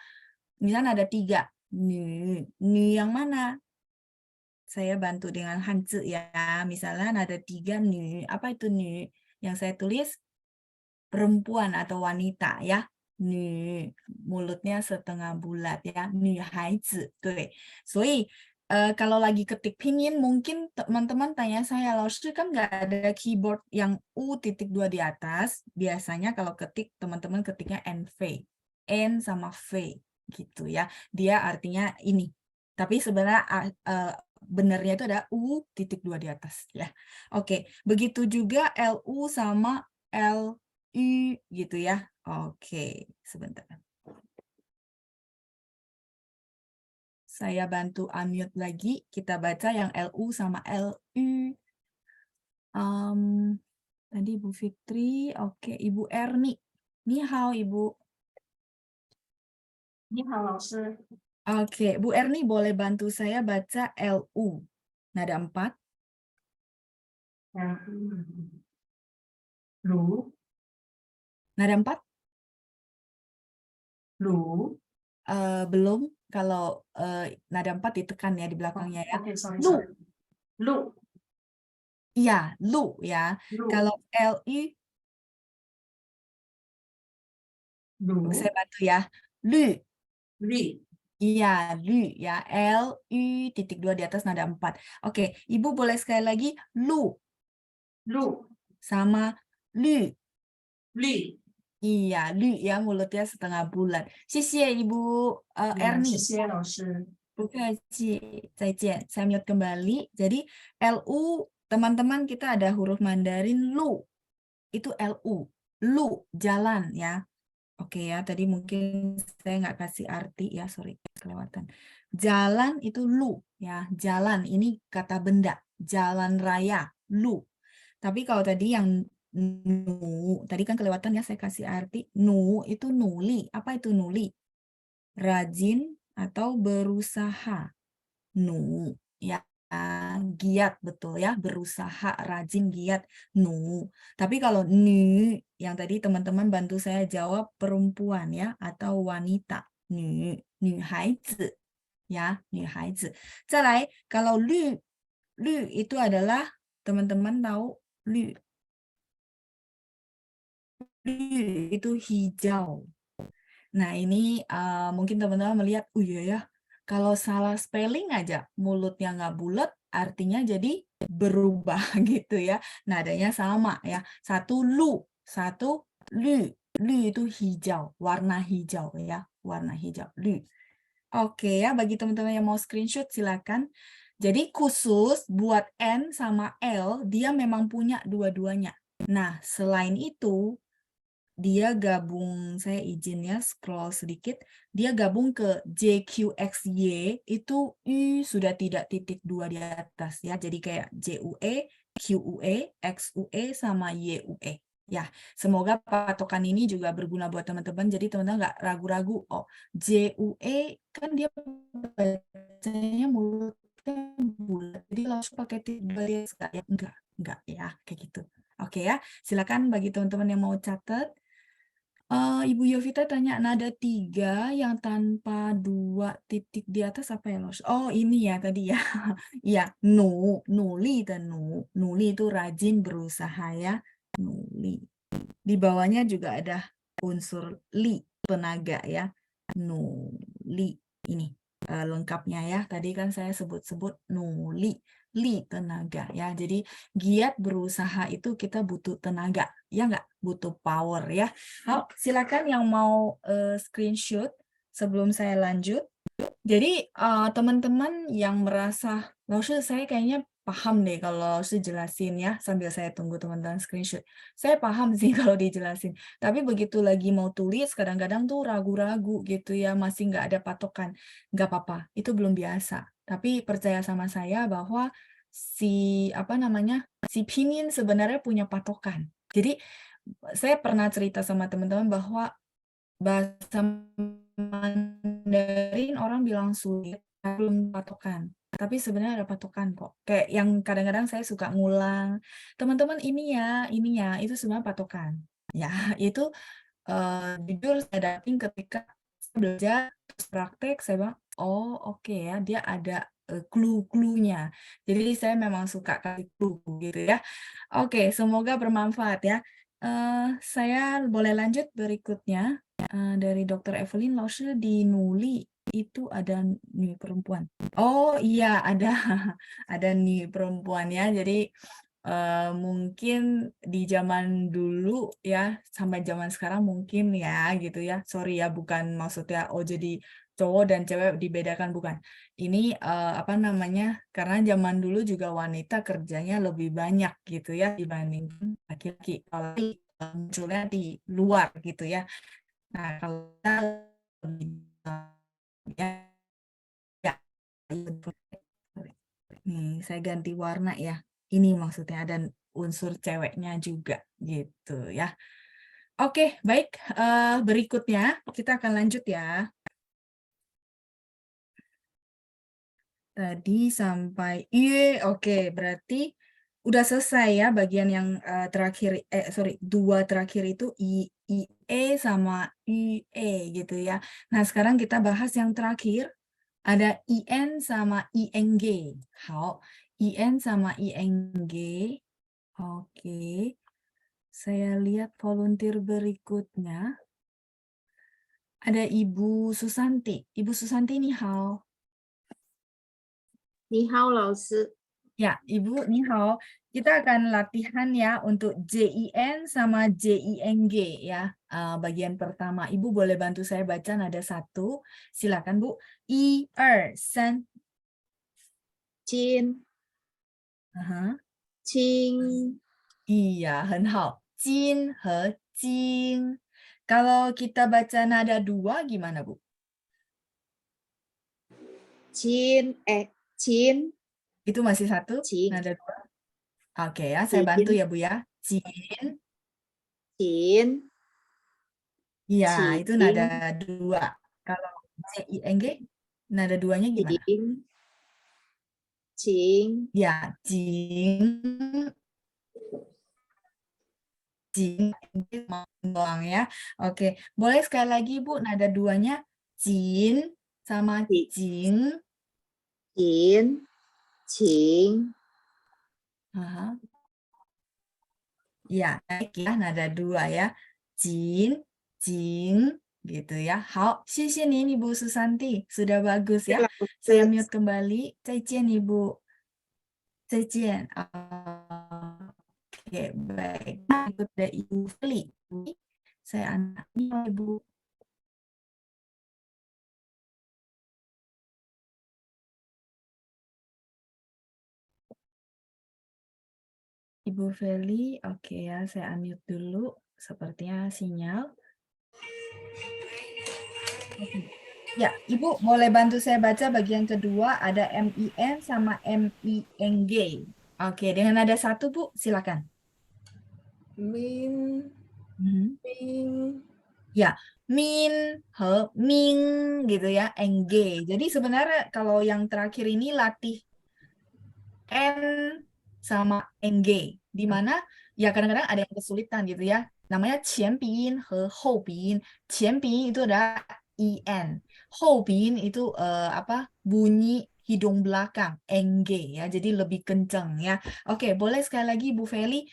[SPEAKER 1] misalnya ada 3. Ni yang mana? Saya bantu dengan Hanzi ya. Misalnya ada 3 ni. Apa itu ni? Yang saya tulis perempuan atau wanita ya. Ni, mulutnya setengah bulat ya. Ni haizi. So, kalau lagi ketik pinyin mungkin teman-teman tanya saya, Laoshi kan nggak ada keyboard yang U.2 di atas. Biasanya kalau ketik teman-teman ketiknya NV. N sama V gitu ya. Dia artinya ini. Tapi sebenarnya benernya itu ada U.2 di atas ya. Oke, begitu juga LU sama LU gitu ya. Oke, sebentar. Saya bantu unmute lagi. Kita baca yang LU sama LU. Tadi Ibu Fitri, oke, Ibu Erni. Ni hao, Ibu.
[SPEAKER 5] Ni hao, langsung.
[SPEAKER 1] Oke, Bu Erni boleh bantu saya baca LU. Nada 4.
[SPEAKER 5] Lu.
[SPEAKER 1] Nada 4?
[SPEAKER 5] Lu.
[SPEAKER 1] Belum. kalau nada 4 ditekan ya di belakangnya ya.
[SPEAKER 5] Oke, sorry,
[SPEAKER 1] Lu,
[SPEAKER 5] sorry. Lu,
[SPEAKER 1] iya, lu ya.
[SPEAKER 5] lu,
[SPEAKER 1] Kalau LU,
[SPEAKER 5] lu,
[SPEAKER 1] saya bantu ya. Lu,
[SPEAKER 5] li,
[SPEAKER 1] iya, lu ya. LU titik 2 di atas nada 4. Oke, Ibu boleh sekali lagi lu
[SPEAKER 5] lu,
[SPEAKER 1] sama lu.
[SPEAKER 5] li.
[SPEAKER 1] Iya, lu ya mulutnya setengah bulat. 谢谢 Ibu Erni.
[SPEAKER 5] 谢谢老师。
[SPEAKER 1] 再见. Saya mute kembali. Jadi LU, teman-teman kita ada huruf Mandarin lu. Itu LU. Lu, jalan ya. Oke ya, tadi mungkin saya nggak kasih arti ya, sorry, kelewatan. Jalan itu lu ya, jalan ini kata benda, jalan raya, lu. Tapi kalau tadi yang nu, tadi kan kelewatan ya saya kasih arti, nu itu nuli. Apa itu nuli? Rajin atau berusaha. Nu ya, giat betul ya, berusaha, rajin, giat, nu. Tapi kalau nu yang tadi teman-teman bantu saya jawab perempuan ya atau wanita, nu, 女孩子 ya, 女孩子. 再来kalau lu itu adalah teman-teman tahu lu itu hijau. Nah, ini mungkin teman-teman melihat, oh iya ya, kalau salah spelling aja, mulutnya nggak bulat, artinya jadi berubah gitu ya. Nadanya sama ya. Satu lu, satu lu. Lu itu hijau, warna hijau ya. Warna hijau, lu. Oke ya, bagi teman-teman yang mau screenshot silakan. Jadi khusus buat N sama L, dia memang punya dua-duanya. Nah, selain itu, dia gabung, saya izin ya scroll sedikit, dia gabung ke JQXY, itu U sudah tidak titik 2 di atas ya, jadi kayak JUE, QUE, XUE, sama YUE. Ya, semoga patokan ini juga berguna buat teman-teman, jadi teman-teman nggak ragu-ragu, oh JUE kan dia bacanya mulutnya bulat, jadi langsung pakai titik 2 di atas, ya? Enggak ya, kayak gitu. Oke ya, silakan bagi teman-teman yang mau catat. Ibu Yovita tanya nada 3 yang tanpa 2 titik di atas apa ya, Los? Oh, ini ya tadi ya. Iya, nuli dan nuli itu rajin berusaha ya, nuli. Di bawahnya juga ada unsur li, tenaga ya, nuli. Ini lengkapnya ya. Tadi kan saya sebut-sebut nuli, li tenaga ya. Jadi giat berusaha itu kita butuh tenaga, ya nggak? Butuh power ya. Silakan yang mau screenshot sebelum saya lanjut. Jadi teman-teman yang merasa, Laushe saya kayaknya paham deh kalau Laushe jelasin ya, sambil saya tunggu teman-teman screenshot. Saya paham sih kalau dijelasin, tapi begitu lagi mau tulis kadang-kadang tuh ragu-ragu gitu ya, masih nggak ada patokan. Nggak apa-apa, itu belum biasa. Tapi percaya sama saya bahwa si pinyin sebenarnya punya patokan. Jadi saya pernah cerita sama teman-teman bahwa bahasa Mandarin orang bilang sulit, belum patokan. Tapi sebenarnya ada patokan kok. Kayak yang kadang-kadang saya suka ngulang, teman-teman ini ya, itu sebenarnya patokan. Ya, itu jujur saya dating ketika saya belajar, terus praktek, saya bilang, oh oke ya, dia ada clue-cluenya. Jadi saya memang suka kasih clue gitu ya. Oke, semoga bermanfaat ya. Saya boleh lanjut berikutnya. Dari Dr. Evelyn, Laushe di nuli itu ada nih perempuan. Oh iya, ada ada nih perempuan ya. Jadi mungkin di zaman dulu ya sampai zaman sekarang mungkin ya gitu ya. Sorry ya, bukan maksudnya oh jadi cowok dan cewek dibedakan, bukan. Ini karena zaman dulu juga wanita kerjanya lebih banyak gitu ya dibandingkan laki-laki. Kalau munculnya di luar gitu ya. Nah, kalau kita lebih ya, nih saya ganti warna ya. Ini maksudnya dan unsur ceweknya juga gitu ya. Oke, baik. Berikutnya kita akan lanjut ya. Tadi sampai oke, berarti udah selesai ya bagian yang terakhir, dua terakhir itu IE sama UE gitu ya. Nah, sekarang kita bahas yang terakhir, Ada IN sama ING. 好 IN sama ING. Oke. Saya lihat volunteer berikutnya. Ada Ibu Susanti. Ibu Susanti, ni hao.
[SPEAKER 5] 你好，老师。
[SPEAKER 1] Ya, Ibu, ni hao. Kita akan latihan ya untuk JIN sama JING ya. Bagian pertama, Ibu boleh bantu saya baca nada 1. Silakan, Bu. 1, 2, 3.
[SPEAKER 5] 金
[SPEAKER 1] Aha.
[SPEAKER 5] 金
[SPEAKER 1] Iya, 很好. Jin和jing. Kalau kita baca nada 2 gimana, Bu?
[SPEAKER 5] 金金
[SPEAKER 1] Itu masih 1,
[SPEAKER 5] Jing.
[SPEAKER 1] nada 2. Oke ya, saya bantu ya, Bu ya. Jin.
[SPEAKER 5] 金
[SPEAKER 1] Iya, itu nada
[SPEAKER 5] Jing.
[SPEAKER 1] 2. Kalau JING, nada 2-nya gimana?
[SPEAKER 5] 金金
[SPEAKER 1] Ya, jing. Jing doang ya. Oke, boleh sekali lagi Bu, nada 2-nya jin sama jing.
[SPEAKER 5] jin jing
[SPEAKER 1] Aha. Ya, naik ya, nada 2 ya. Jin, jing, gitu ya. Hao, xie nih Ibu Susanti. Sudah bagus ya. Saya mute kembali. 再见 Ibu. 再见. Oke, baik. Ikut dari Ibu Feli. Saya anaknya Ibu. Ibu Feli, oke ya, saya unmute dulu. Sepertinya sinyal. Oke. Ya, Ibu boleh bantu saya baca bagian kedua, ada MIN sama MING. Oke, dengan nada 1, Bu, silakan.
[SPEAKER 5] min
[SPEAKER 1] Mhm.
[SPEAKER 5] min
[SPEAKER 1] Ya, min, he, ming, gitu ya, eng. Jadi sebenarnya kalau yang terakhir ini latih N sama eng, di mana ya kadang-kadang ada yang kesulitan gitu ya. Namanya 前鼻音 和后鼻音. 前鼻音 itu ada IN. 后鼻音 itu apa? Bunyi hidung belakang, eng ya. Jadi lebih kencang ya. Oke, boleh sekali lagi Bu Feli.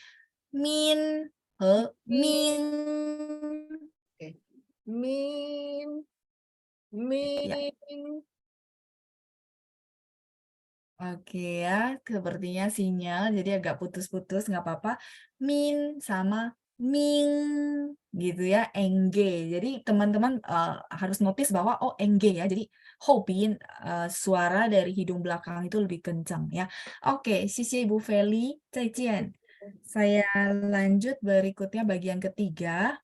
[SPEAKER 1] Min, he, ming.
[SPEAKER 5] min
[SPEAKER 1] Ya.
[SPEAKER 5] min
[SPEAKER 1] Oke ya, sepertinya sinyal jadi agak putus-putus, nggak apa-apa. Min sama ming gitu ya, eng. Jadi teman-teman harus notice bahwa oh eng ya. Jadi hopin suara dari hidung belakang itu lebih kencang ya. Oke, xie Ibu Feli, 再见. Saya lanjut berikutnya bagian ketiga.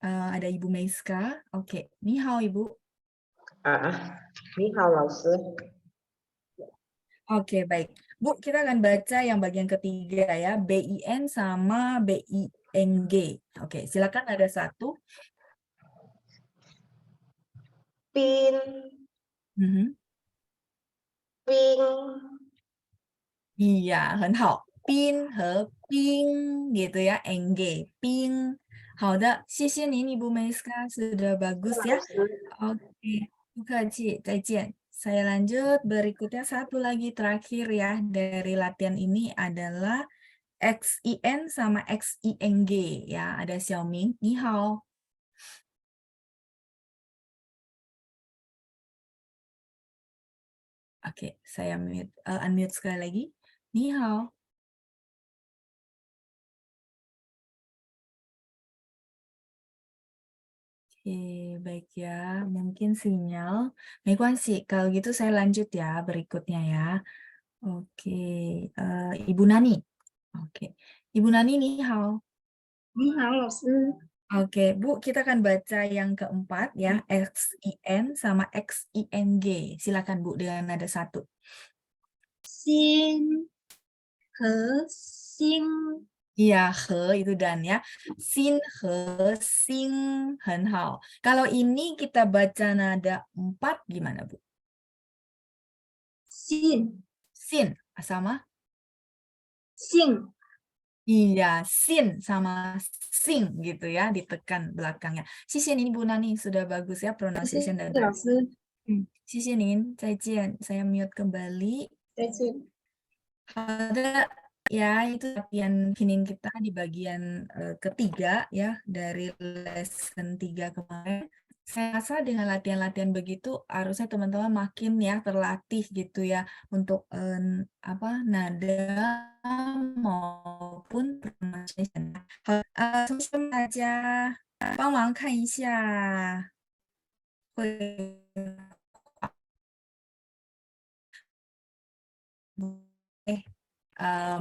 [SPEAKER 1] Ada Ibu Meiska. Oke, ni hao Ibu.
[SPEAKER 14] 你好，老师。
[SPEAKER 1] Oke, baik. Bu, kita akan baca yang bagian ketiga ya, BIN sama BING. Oke, silakan ada 1.
[SPEAKER 14] 冰
[SPEAKER 1] Mhm.
[SPEAKER 14] 冰
[SPEAKER 1] Iya, 很好. Bin 和 bing gitu ya, eng, bing. 好的，谢谢您 Ibu Meiska, sudah bagus ya. Oke, 不客气，再见. Saya lanjut, berikutnya satu lagi terakhir ya dari latihan ini adalah XIN sama XING ya. Ada Xiaoming, ni hao. Oke, saya unmute sekali lagi. Ni hao. Oke, baik ya. Mungkin sinyal. 没关系, kalau gitu saya lanjut ya berikutnya ya. Oke, Ibu Nani. Oke, Ibu Nani ni hao.
[SPEAKER 5] 你好，老师。
[SPEAKER 1] Oke, Bu, kita akan baca yang keempat ya, XIN sama XING. Silakan Bu dengan nada 1.
[SPEAKER 5] 心和心
[SPEAKER 1] Iya, he itu dan ya. Sin, he, sing, 很好. Kalau ini kita baca nada 4 gimana, Bu?
[SPEAKER 5] 信
[SPEAKER 1] Sin sama?
[SPEAKER 5] 信
[SPEAKER 1] Iya, sin sama sing gitu ya, ditekan belakangnya. Sisian ini Bu Nani sudah bagus ya pronunciation dan
[SPEAKER 5] 老师。
[SPEAKER 1] 谢谢您，再见。Saya mute kembali.
[SPEAKER 5] 再见。
[SPEAKER 1] Ada ya itu latihan listening kita di bagian ketiga ya dari lesson 3 kemarin. Saya rasa dengan latihan-latihan begitu harusnya teman-teman makin ya terlatih gitu ya untuk nada maupun pronunciation. 同学们大家帮忙看一下会。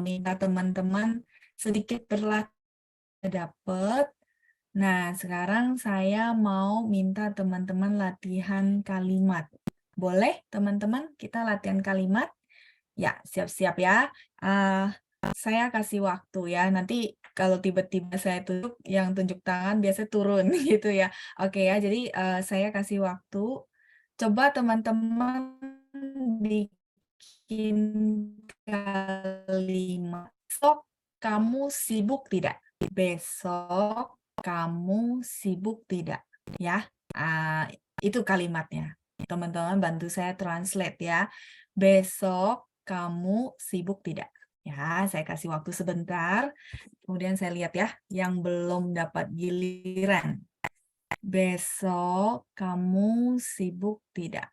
[SPEAKER 1] minta teman-teman sedikit berlatih dapat. Nah, sekarang saya mau minta teman-teman latihan kalimat. Boleh, teman-teman? Kita latihan kalimat? Ya, siap-siap ya. Saya kasih waktu ya. Nanti kalau tiba-tiba saya tunjuk, yang tunjuk tangan biasa turun gitu ya. Oke ya, jadi saya kasih waktu. Coba teman-teman bikin kalimat. Besok kamu sibuk tidak? Besok kamu sibuk tidak? Ya, itu kalimatnya. Teman-teman bantu saya translate ya. Besok kamu sibuk tidak? Ya, saya kasih waktu sebentar. Kemudian saya lihat ya, yang belum dapat giliran. Besok kamu sibuk tidak?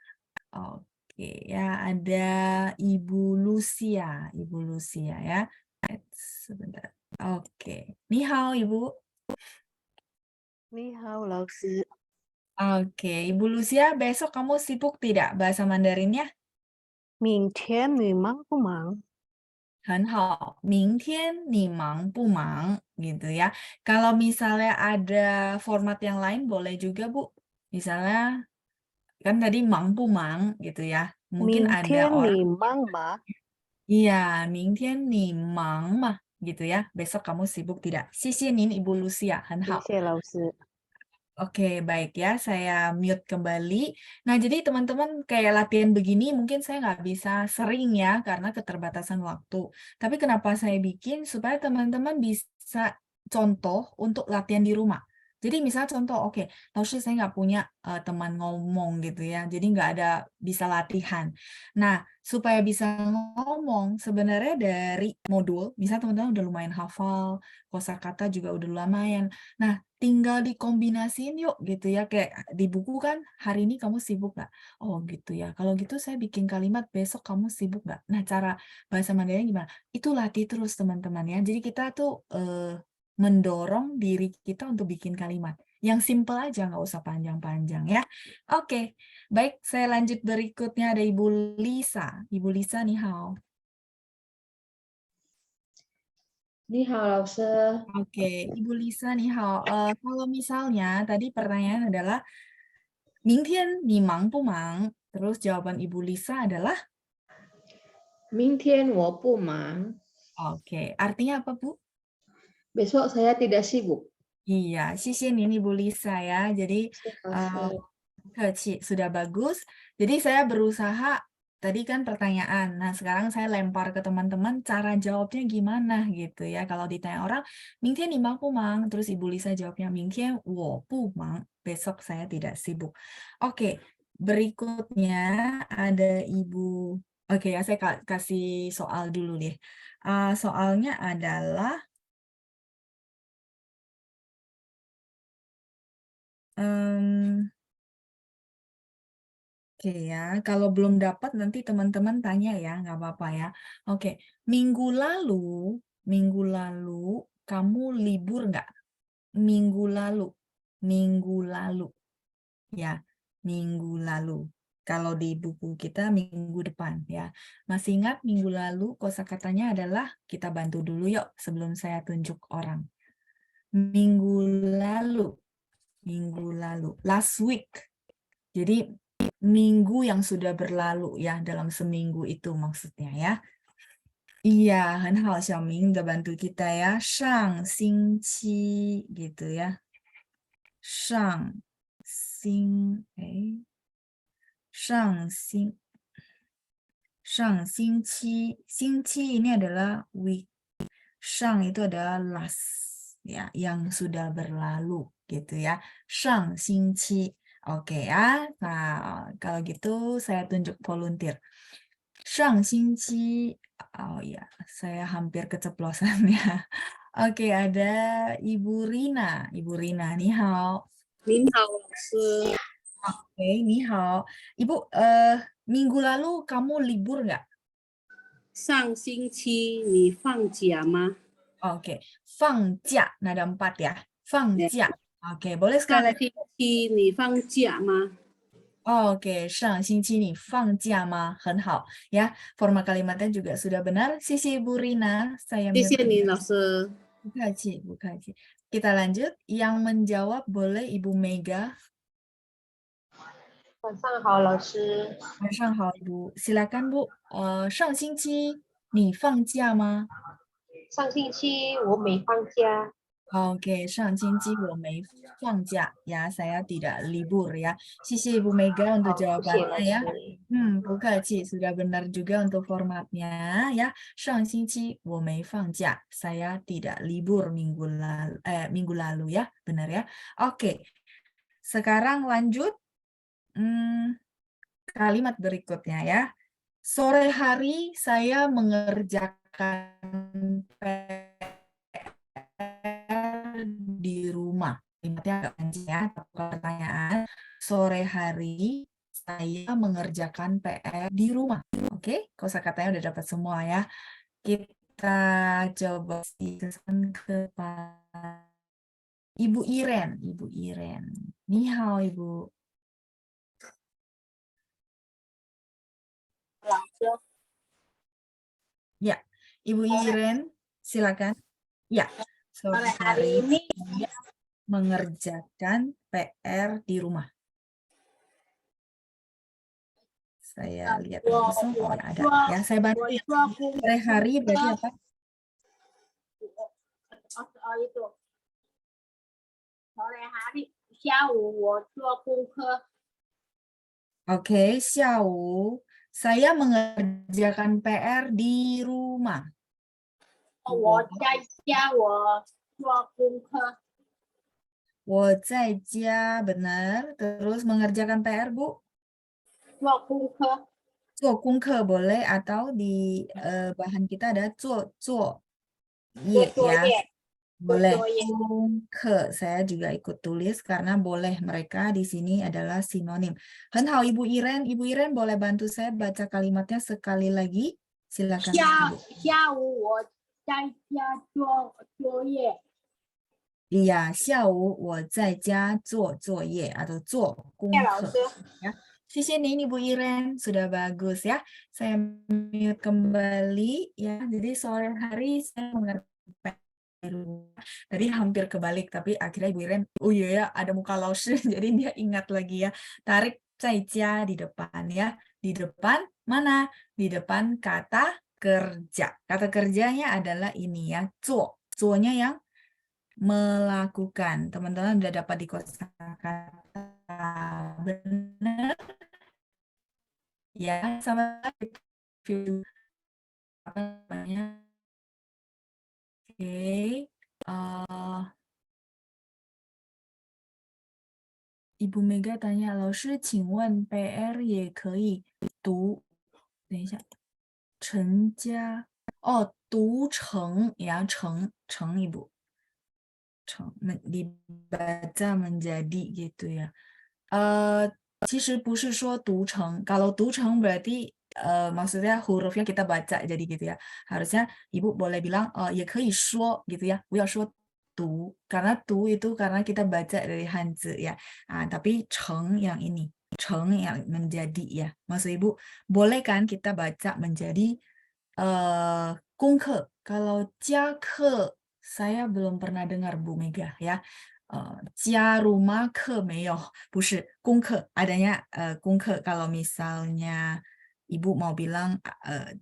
[SPEAKER 1] Oke, ya ada Ibu Lucia. Ibu Lucia ya. Sebentar. Oke. Ni hao, Ibu.
[SPEAKER 4] 你好，老师。
[SPEAKER 1] Oke, Ibu Lucia, besok kamu sibuk tidak bahasa Mandarinnya?
[SPEAKER 4] 明天你忙不忙？
[SPEAKER 1] 很好，明天你忙不忙 gitu ya. Kalau misalnya ada format yang lain boleh juga Bu. Misalnya kan tadi mang pu mang gitu ya. Mungkin
[SPEAKER 4] 明
[SPEAKER 1] ada
[SPEAKER 4] 天
[SPEAKER 1] orang
[SPEAKER 4] 你忙吗？
[SPEAKER 1] iya, 明天你忙吗 gitu ya. Besok kamu sibuk tidak? 谢谢您 Ibu Lucia, 很好。
[SPEAKER 4] 谢谢老师。
[SPEAKER 1] Oke, baik ya, saya mute kembali. Nah, jadi teman-teman kayak latihan begini mungkin saya nggak bisa sering ya, karena keterbatasan waktu. Tapi kenapa saya bikin? Supaya teman-teman bisa contoh untuk latihan di rumah. Jadi misalnya contoh, oke, Lausri saya nggak punya teman ngomong gitu ya, jadi nggak ada bisa latihan. Nah, supaya bisa ngomong, sebenarnya dari modul, misalnya teman-teman udah lumayan hafal, kosakata juga udah lumayan. Nah, tinggal dikombinasiin yuk gitu ya, kayak di buku kan hari ini kamu sibuk nggak? Oh gitu ya, kalau gitu saya bikin kalimat besok kamu sibuk nggak? Nah cara bahasa Mandarin gimana? Itu latih terus teman-teman ya, jadi kita tuh mendorong diri kita untuk bikin kalimat. Yang simple aja, nggak usah panjang-panjang ya. Oke, baik saya lanjut berikutnya ada Ibu Lisa. Ibu Lisa, ni hao.
[SPEAKER 5] 你好，老师。
[SPEAKER 1] Oke, Ibu Lisa, ni hao. Kalau misalnya tadi pertanyaan adalah 明天你忙不忙? Terus jawaban Ibu Lisa adalah
[SPEAKER 5] 明天我不忙。
[SPEAKER 1] Oke, artinya apa Bu?
[SPEAKER 5] Besok saya tidak sibuk.
[SPEAKER 1] Iya, 谢谢您 Ibu Lisa ya. Jadi sudah bagus. Jadi saya berusaha tadi kan pertanyaan. Nah, sekarang saya lempar ke teman-teman cara jawabnya gimana gitu ya. Kalau ditanya orang, 明天你忙不忙? Terus Ibu Lisa jawabnya 明天我不忙. Besok saya tidak sibuk. Oke, berikutnya ada Ibu. Oke ya, saya kasih soal dulu deh. Soalnya adalah oke ya, kalau belum dapat nanti teman-teman tanya ya, nggak apa-apa ya. Oke, minggu lalu kamu libur nggak? Minggu lalu, ya, minggu lalu. Kalau di buku kita minggu depan ya. Masih ingat minggu lalu kosakatanya adalah kita bantu dulu yuk sebelum saya tunjuk orang. Minggu lalu, last week. Jadi minggu yang sudah berlalu ya, dalam seminggu itu maksudnya ya. Iya, 很好, Xiaoming udah bantu kita ya. 上星期 gitu ya. 上星期, 星期 ini adalah week. 上 itu adalah last ya, yang sudah berlalu gitu ya. 上星期. Oke ya. Nah, kalau gitu saya tunjuk volunteer. 上星期, oh ya, saya hampir keceplosan ya. Oke, ada Ibu Rina. Ibu Rina, ni hao.
[SPEAKER 15] 您好，老师。
[SPEAKER 1] Oke, ni hao. Ibu, minggu lalu kamu libur nggak?
[SPEAKER 15] 上星期你放假吗？
[SPEAKER 1] Oke, 放假, nada 4 ya. 放
[SPEAKER 15] Ya.
[SPEAKER 1] 假. Oke, boleh
[SPEAKER 15] 上
[SPEAKER 1] sekali lagi.
[SPEAKER 15] 星期你放假吗？
[SPEAKER 1] Oke, 上星期你放假吗? 很好. Ya, forma kalimatnya juga sudah benar. Sisi Ibu Rina, saya
[SPEAKER 15] 谢谢
[SPEAKER 1] mute.
[SPEAKER 15] 你，老师。
[SPEAKER 1] Bukaci. Kita lanjut. Yang menjawab boleh Ibu Mega.
[SPEAKER 14] 晚上好，老师。
[SPEAKER 1] 晚上好, Ibu. Silakan Bu. 上星期你放假吗?
[SPEAKER 14] 上星期我没放假。
[SPEAKER 1] Oke, 上星期我没放假. Ya, saya tidak libur ya. Sisi Ibu Mega untuk
[SPEAKER 14] 好，谢谢
[SPEAKER 1] jawabannya
[SPEAKER 14] 老
[SPEAKER 1] ya.
[SPEAKER 14] 师。
[SPEAKER 1] bukaci. Sudah benar juga untuk formatnya ya. 上星期我没放假. Saya tidak libur minggu lalu ya. Benar ya. Oke. Sekarang lanjut. Kalimat berikutnya ya. Sore hari saya mengerjakan PR di rumah. Kalimatnya agak panjang ya. Pertanyaan. Sore hari saya mengerjakan PR di rumah. Oke, kosakatanya udah dapat semua ya. Kita coba pesan ke Ibu Iren. Ibu Iren. Ni hao, Ibu. Ya, Ibu Iren, silakan. Ya, sore hari ini saya mengerjakan PR di rumah. Saya lihat langsung. Oh, ya ada. Ya, saya bantu ya. Sore hari berarti apa?
[SPEAKER 15] itu. Sore hari, 下午我做功课。
[SPEAKER 1] Oke, 下午 saya mengerjakan PR di rumah.
[SPEAKER 15] 我在家我做功课。
[SPEAKER 1] 我在家, benar. Terus mengerjakan PR, Bu?
[SPEAKER 15] 做功课。
[SPEAKER 1] 做功课 boleh atau di bahan kita ada 做ye ya. Boleh. 功课 saya juga ikut tulis karena boleh, mereka di sini adalah sinonim. 很好, Ibu Iren. Ibu Iren boleh bantu saya baca kalimatnya sekali lagi? Silakan.
[SPEAKER 15] 下午我在家做作业。
[SPEAKER 1] Iya, 下午我在家做作业 atau 做功课. Ya. Sisi ini Bu Iren, sudah bagus ya. Saya mute kembali ya. Jadi sore hari saya mengerjakan. Tadi hampir kebalik, tapi akhirnya Ibu Iren, oh iya ya, ada muka laushi, jadi dia ingat lagi ya. Tarik 在家 di depan ya. Di depan mana? Di depan kata kerja. Kata kerjanya adalah ini ya, 做. 做nya yang melakukan. Teman-teman udah dapat di kosakata. Benar? Ya, sama review apa namanya? Oke. Ibu Mega tanya, 老师请问 PR 也可以读，等一下，成家，哦，读成 ya, 成 Ibu. Dibaca menjadi gitu ya. 其实不是说读成, kalau 读成 berarti maksudnya hurufnya kita baca jadi gitu ya. Harusnya Ibu boleh bilang 也可以说 gitu ya. 不要说读, karena 读 itu karena kita baca dari Hanzi ya. Tapi 成 yang ini, 成 yang menjadi ya. Maksud Ibu, boleh kan kita baca menjadi 功课. Kalau 家课 saya belum pernah dengar Bu Mega ya. 家 rumah 课没有, 不是 功课 adanya 功课. Kalau misalnya Ibu mau bilang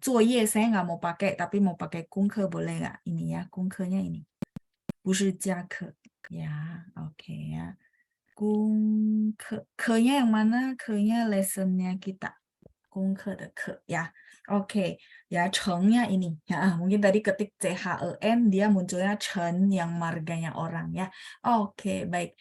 [SPEAKER 1] 作业 saya nggak mau pakai tapi mau pakai 功课 boleh nggak? Ini ya, 功课nya ini. 不是家课 ya, oke ya. 功课 ke-nya yang mana? Ke-nya lessonnya kita. 功课的课 ya. Oke, ya Cheng-nya ini. Ya, mungkin tadi ketik CHEN dia munculnya Chen yang marganya orang ya. Oke, baik.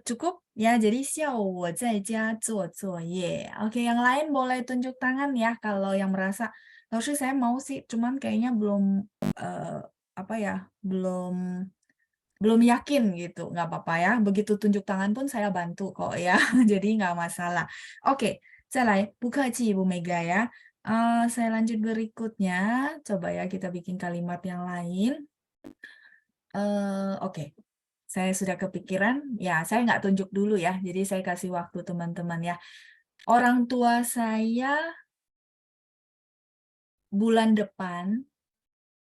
[SPEAKER 1] Cukup ya, jadi 下午我在家做作业. Oke, yang lain boleh tunjuk tangan ya kalau yang merasa, "Lalu saya mau sih, cuman kayaknya belum, apa ya, belum yakin," gitu. Nggak apa-apa ya, begitu tunjuk tangan pun saya bantu kok ya, jadi nggak masalah. Oke, 再来，不客气 Ibu Mega ya. Saya lanjut berikutnya, coba ya kita bikin kalimat yang lain. Oke. Saya sudah kepikiran, ya saya nggak tunjuk dulu ya, jadi saya kasih waktu teman-teman ya. Orang tua saya bulan depan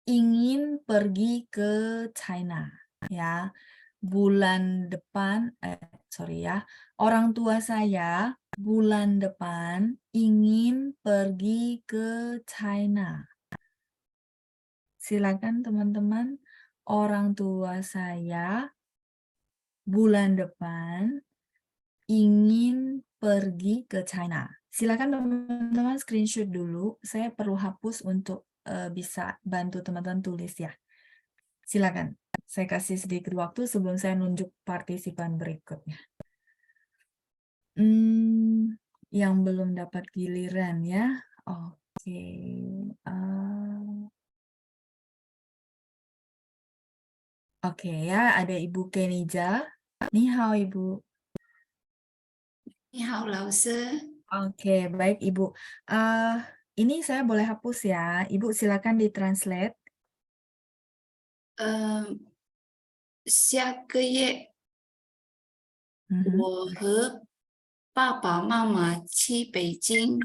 [SPEAKER 1] ingin pergi ke China, ya. Bulan depan, sorry ya, orang tua saya bulan depan ingin pergi ke China. Silakan teman-teman, orang tua saya bulan depan ingin pergi ke China. Silakan teman-teman screenshot dulu. Saya perlu hapus untuk bisa bantu teman-teman tulis ya. Silakan. Saya kasih sedikit waktu sebelum saya nunjuk partisipan berikutnya. Yang belum dapat giliran ya. Oke. Oke ya, ada Ibu Kenija. Ni hao Ibu.
[SPEAKER 16] 你好，老师。
[SPEAKER 1] Oke, baik Ibu. Ini saya boleh hapus ya. Ibu silakan ditranslate.
[SPEAKER 16] 下个月我和爸爸妈妈去北京。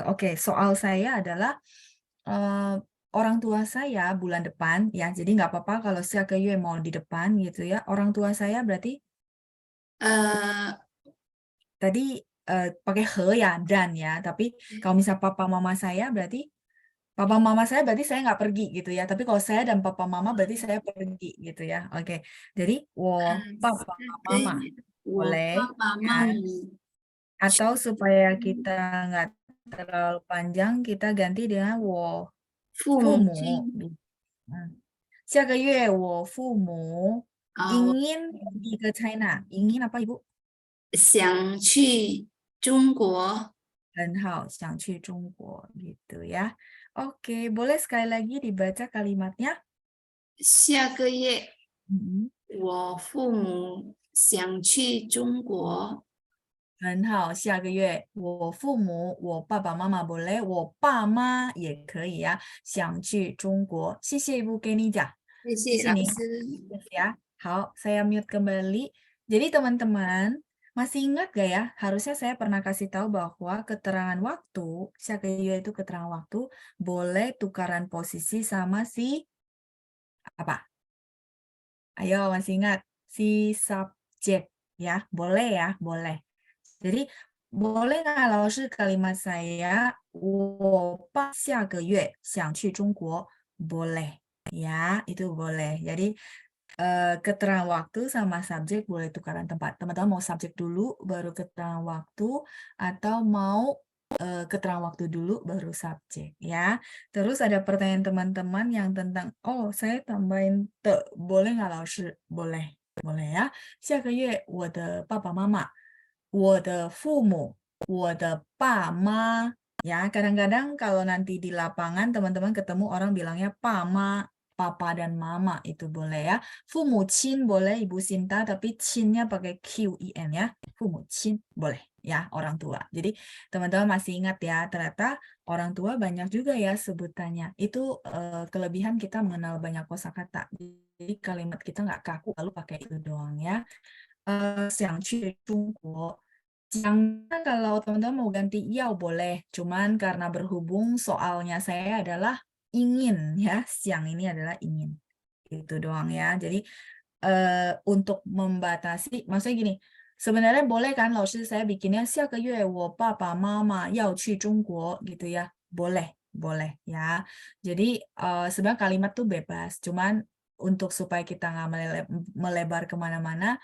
[SPEAKER 1] Oke, soal saya adalah orang tua saya bulan depan ya. Jadi nggak apa-apa kalau 下个月 mau di depan gitu ya. Orang tua saya berarti tadi pakai he ya, dan ya. Tapi kalau misal papa mama saya berarti papa mama saya berarti saya nggak pergi gitu ya. Tapi kalau saya dan papa mama berarti saya pergi gitu ya. Oke. Jadi 我爸爸妈妈 boleh
[SPEAKER 16] 我爸爸妈
[SPEAKER 1] kan?
[SPEAKER 16] 妈
[SPEAKER 1] Atau supaya kita nggak terlalu panjang, kita ganti dengan 我
[SPEAKER 16] 父
[SPEAKER 1] 父
[SPEAKER 16] 母
[SPEAKER 1] 母
[SPEAKER 16] 亲。
[SPEAKER 1] 下个月我父母
[SPEAKER 16] 我
[SPEAKER 1] ingin pergi ke China. Ingin apa Ibu?
[SPEAKER 16] 想去中国。
[SPEAKER 1] 很好，想去中国gitu ya. Oke, boleh sekali lagi dibaca kalimatnya?
[SPEAKER 16] 下个月
[SPEAKER 1] 我父母想去中国。很好，下个月我父母，我爸爸妈妈 boleh， 我爸妈也可以呀，想去中国。谢谢Ibu Kenija.
[SPEAKER 16] 谢
[SPEAKER 1] 谢
[SPEAKER 16] 谢
[SPEAKER 1] 谢
[SPEAKER 16] 老
[SPEAKER 1] nih.
[SPEAKER 16] 师。
[SPEAKER 1] Ya. Hao, saya mute kembali. Jadi teman-teman, masih ingat gak ya? Harusnya saya pernah kasih tahu bahwa keterangan waktu, 下个月 itu keterangan waktu, boleh tukaran posisi sama si apa? Ayo, masih ingat? Si subjek ya, boleh ya, boleh. Jadi boleh nggak laoshi kalimat saya 我爸下个月想去中国 boleh ya, itu boleh. Jadi keterangan waktu sama subjek boleh tukaran tempat. Teman-teman mau subjek dulu baru keterangan waktu atau mau keterangan waktu dulu baru subjek ya. Terus ada pertanyaan teman-teman yang tentang saya tambahin boleh nggak laoshi? Boleh. Boleh ya. 下个月我的爸爸妈妈 我的父母 我的爸妈 ya. Kadang-kadang kalau nanti di lapangan teman-teman ketemu orang bilangnya pama, papa dan mama itu boleh ya. 父母亲 boleh Ibu Sinta tapi cinnya pakai QIN ya. 父母亲 boleh ya, orang tua. Jadi teman-teman masih ingat ya, ternyata orang tua banyak juga ya sebutannya. Itu kelebihan kita mengenal banyak kosakata. Jadi kalimat kita nggak kaku lalu pakai itu doang ya. 想去中国 jangan kalau teman-teman mau ganti yao boleh, cuman karena berhubung soalnya saya adalah ingin ya, siang ini adalah ingin. Itu doang ya. Jadi untuk membatasi, maksudnya gini, sebenarnya boleh kan laoshi saya bikinnya 下个月我爸爸妈妈要去中国 gitu ya. Boleh, boleh ya. Jadi sebenarnya kalimat tuh bebas, cuman untuk supaya kita nggak melebar kemana-mana,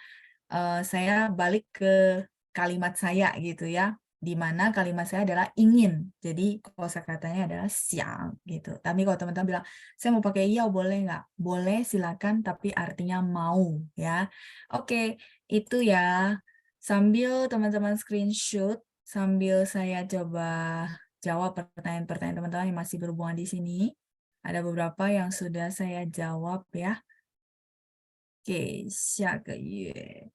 [SPEAKER 1] saya balik ke kalimat saya gitu ya. di mana kalimat saya adalah ingin. Jadi kosakatanya adalah siang gitu. Tapi kalau teman-teman bilang, saya mau pakai yao boleh nggak? Boleh, silakan, tapi artinya mau ya. Oke, itu ya. Sambil teman-teman screenshot, sambil saya coba jawab pertanyaan-pertanyaan teman-teman yang masih berhubungan di sini. Ada beberapa yang sudah saya jawab ya. Oke, 下个月.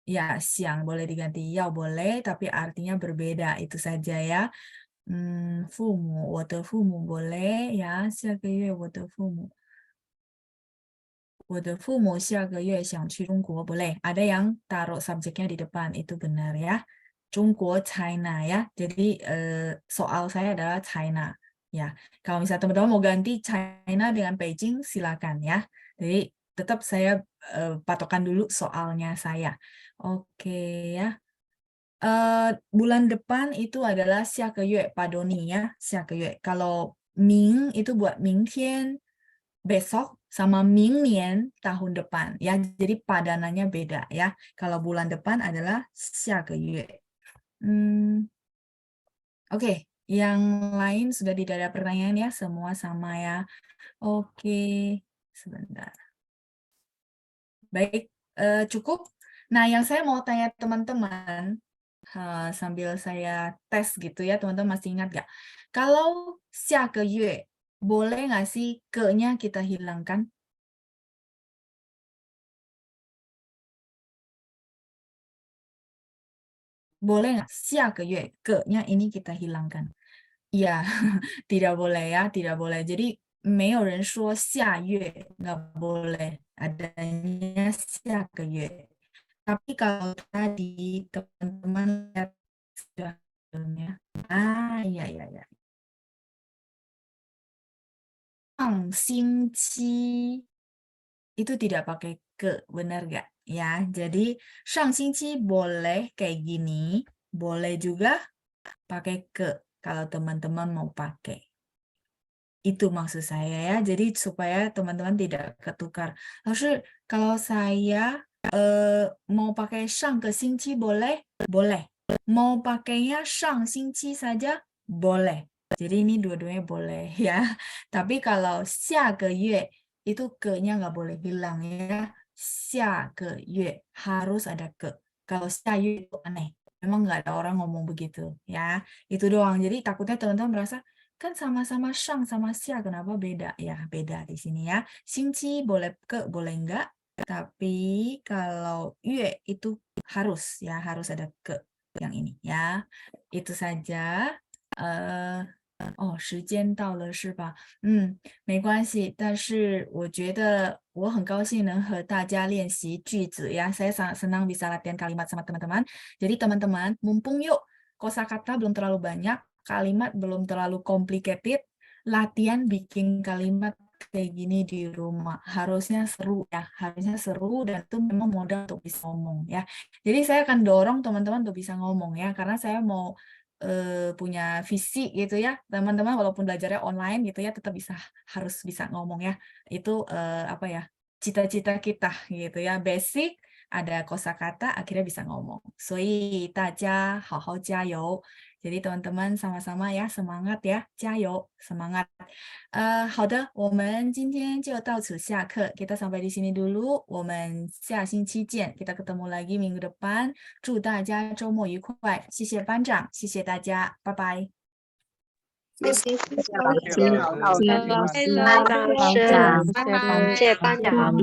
[SPEAKER 1] Ya, siang boleh diganti yao boleh, tapi artinya berbeda. Itu saja ya. 父母，我的父母 boleh ya. 下个月我的父母。我的父母下个月想去中国 boleh. Ada yang taruh subjeknya di depan, itu benar ya. 中国 China ya. Jadi soal saya adalah China ya. Kalau misalnya teman-teman mau ganti China dengan Beijing silakan ya. Jadi tetap saya patokan dulu soalnya saya. Oke ya. Bulan depan itu adalah 下个月 Pak Doni ya. 下个月. Kalau Ming itu buat 明天 besok sama 明年 tahun depan ya. Jadi padanannya beda ya. Kalau bulan depan adalah 下个月. Oke, yang lain sudah tidak ada pertanyaan ya. Semua sama ya. Oke, sebentar. Baik, cukup. Nah, yang saya mau tanya teman-teman, sambil saya tes gitu ya, teman-teman masih ingat nggak? Kalau 下个月, boleh nggak sih ke-nya kita hilangkan? Boleh nggak? 下个月, ke-nya ini kita hilangkan. Iya, tidak boleh ya, tidak boleh. Jadi, 没有人说下月, nggak boleh. Adanya 下个月. Tapi kalau tadi teman-teman lihat sudah filmnya. Iya. 上星期 itu tidak pakai ke, benar nggak? Ya, jadi 上星期 boleh kayak gini, boleh juga pakai ke kalau teman-teman mau pakai. Itu maksud saya ya. Jadi supaya teman-teman tidak ketukar. Lalu kalau saya mau pakai 上个星期 boleh? Boleh. Mau pakainya 上星期 saja? Boleh. Jadi ini dua-duanya boleh ya. Tapi kalau 下个月 itu ke-nya nggak boleh hilang ya. 下个月 harus ada ke. Kalau 下月 itu aneh. Memang nggak ada orang ngomong begitu ya. Itu doang. Jadi takutnya teman-teman merasa kan sama-sama 上 sama 下 kenapa beda? Ya beda di sini ya. 星期 boleh ke, boleh enggak. Tapi kalau 月 itu harus ya, harus ada ke yang ini ya. Itu saja. 时间到了是吧？没关系，但是我觉得我很高兴能和大家练习句子ya. Saya sangat senang bisa latihan kalimat sama teman-teman. Jadi teman-teman, mumpung yuk kosakata belum terlalu banyak, kalimat belum terlalu complicated, latihan bikin kalimat kayak gini di rumah. Harusnya seru ya, harusnya seru dan itu memang modal untuk bisa ngomong ya. Jadi saya akan dorong teman-teman untuk bisa ngomong ya, karena saya mau punya visi gitu ya. Teman-teman walaupun belajarnya online gitu ya, tetap harus bisa ngomong ya. Itu apa ya? Cita-cita kita gitu ya. Basic, ada kosakata, akhirnya bisa ngomong. 所以大家好好加油. Jadi teman-teman sama-sama ya, semangat ya, 加油, semangat. 好的，我们今天就到此下课. Kita sampai di sini dulu. 我们下星期见. Kita ketemu lagi minggu depan. 祝大家周末愉快. 谢谢班长，谢谢大家，拜拜。
[SPEAKER 14] 谢谢
[SPEAKER 2] 老师，
[SPEAKER 14] 班长，谢谢班长。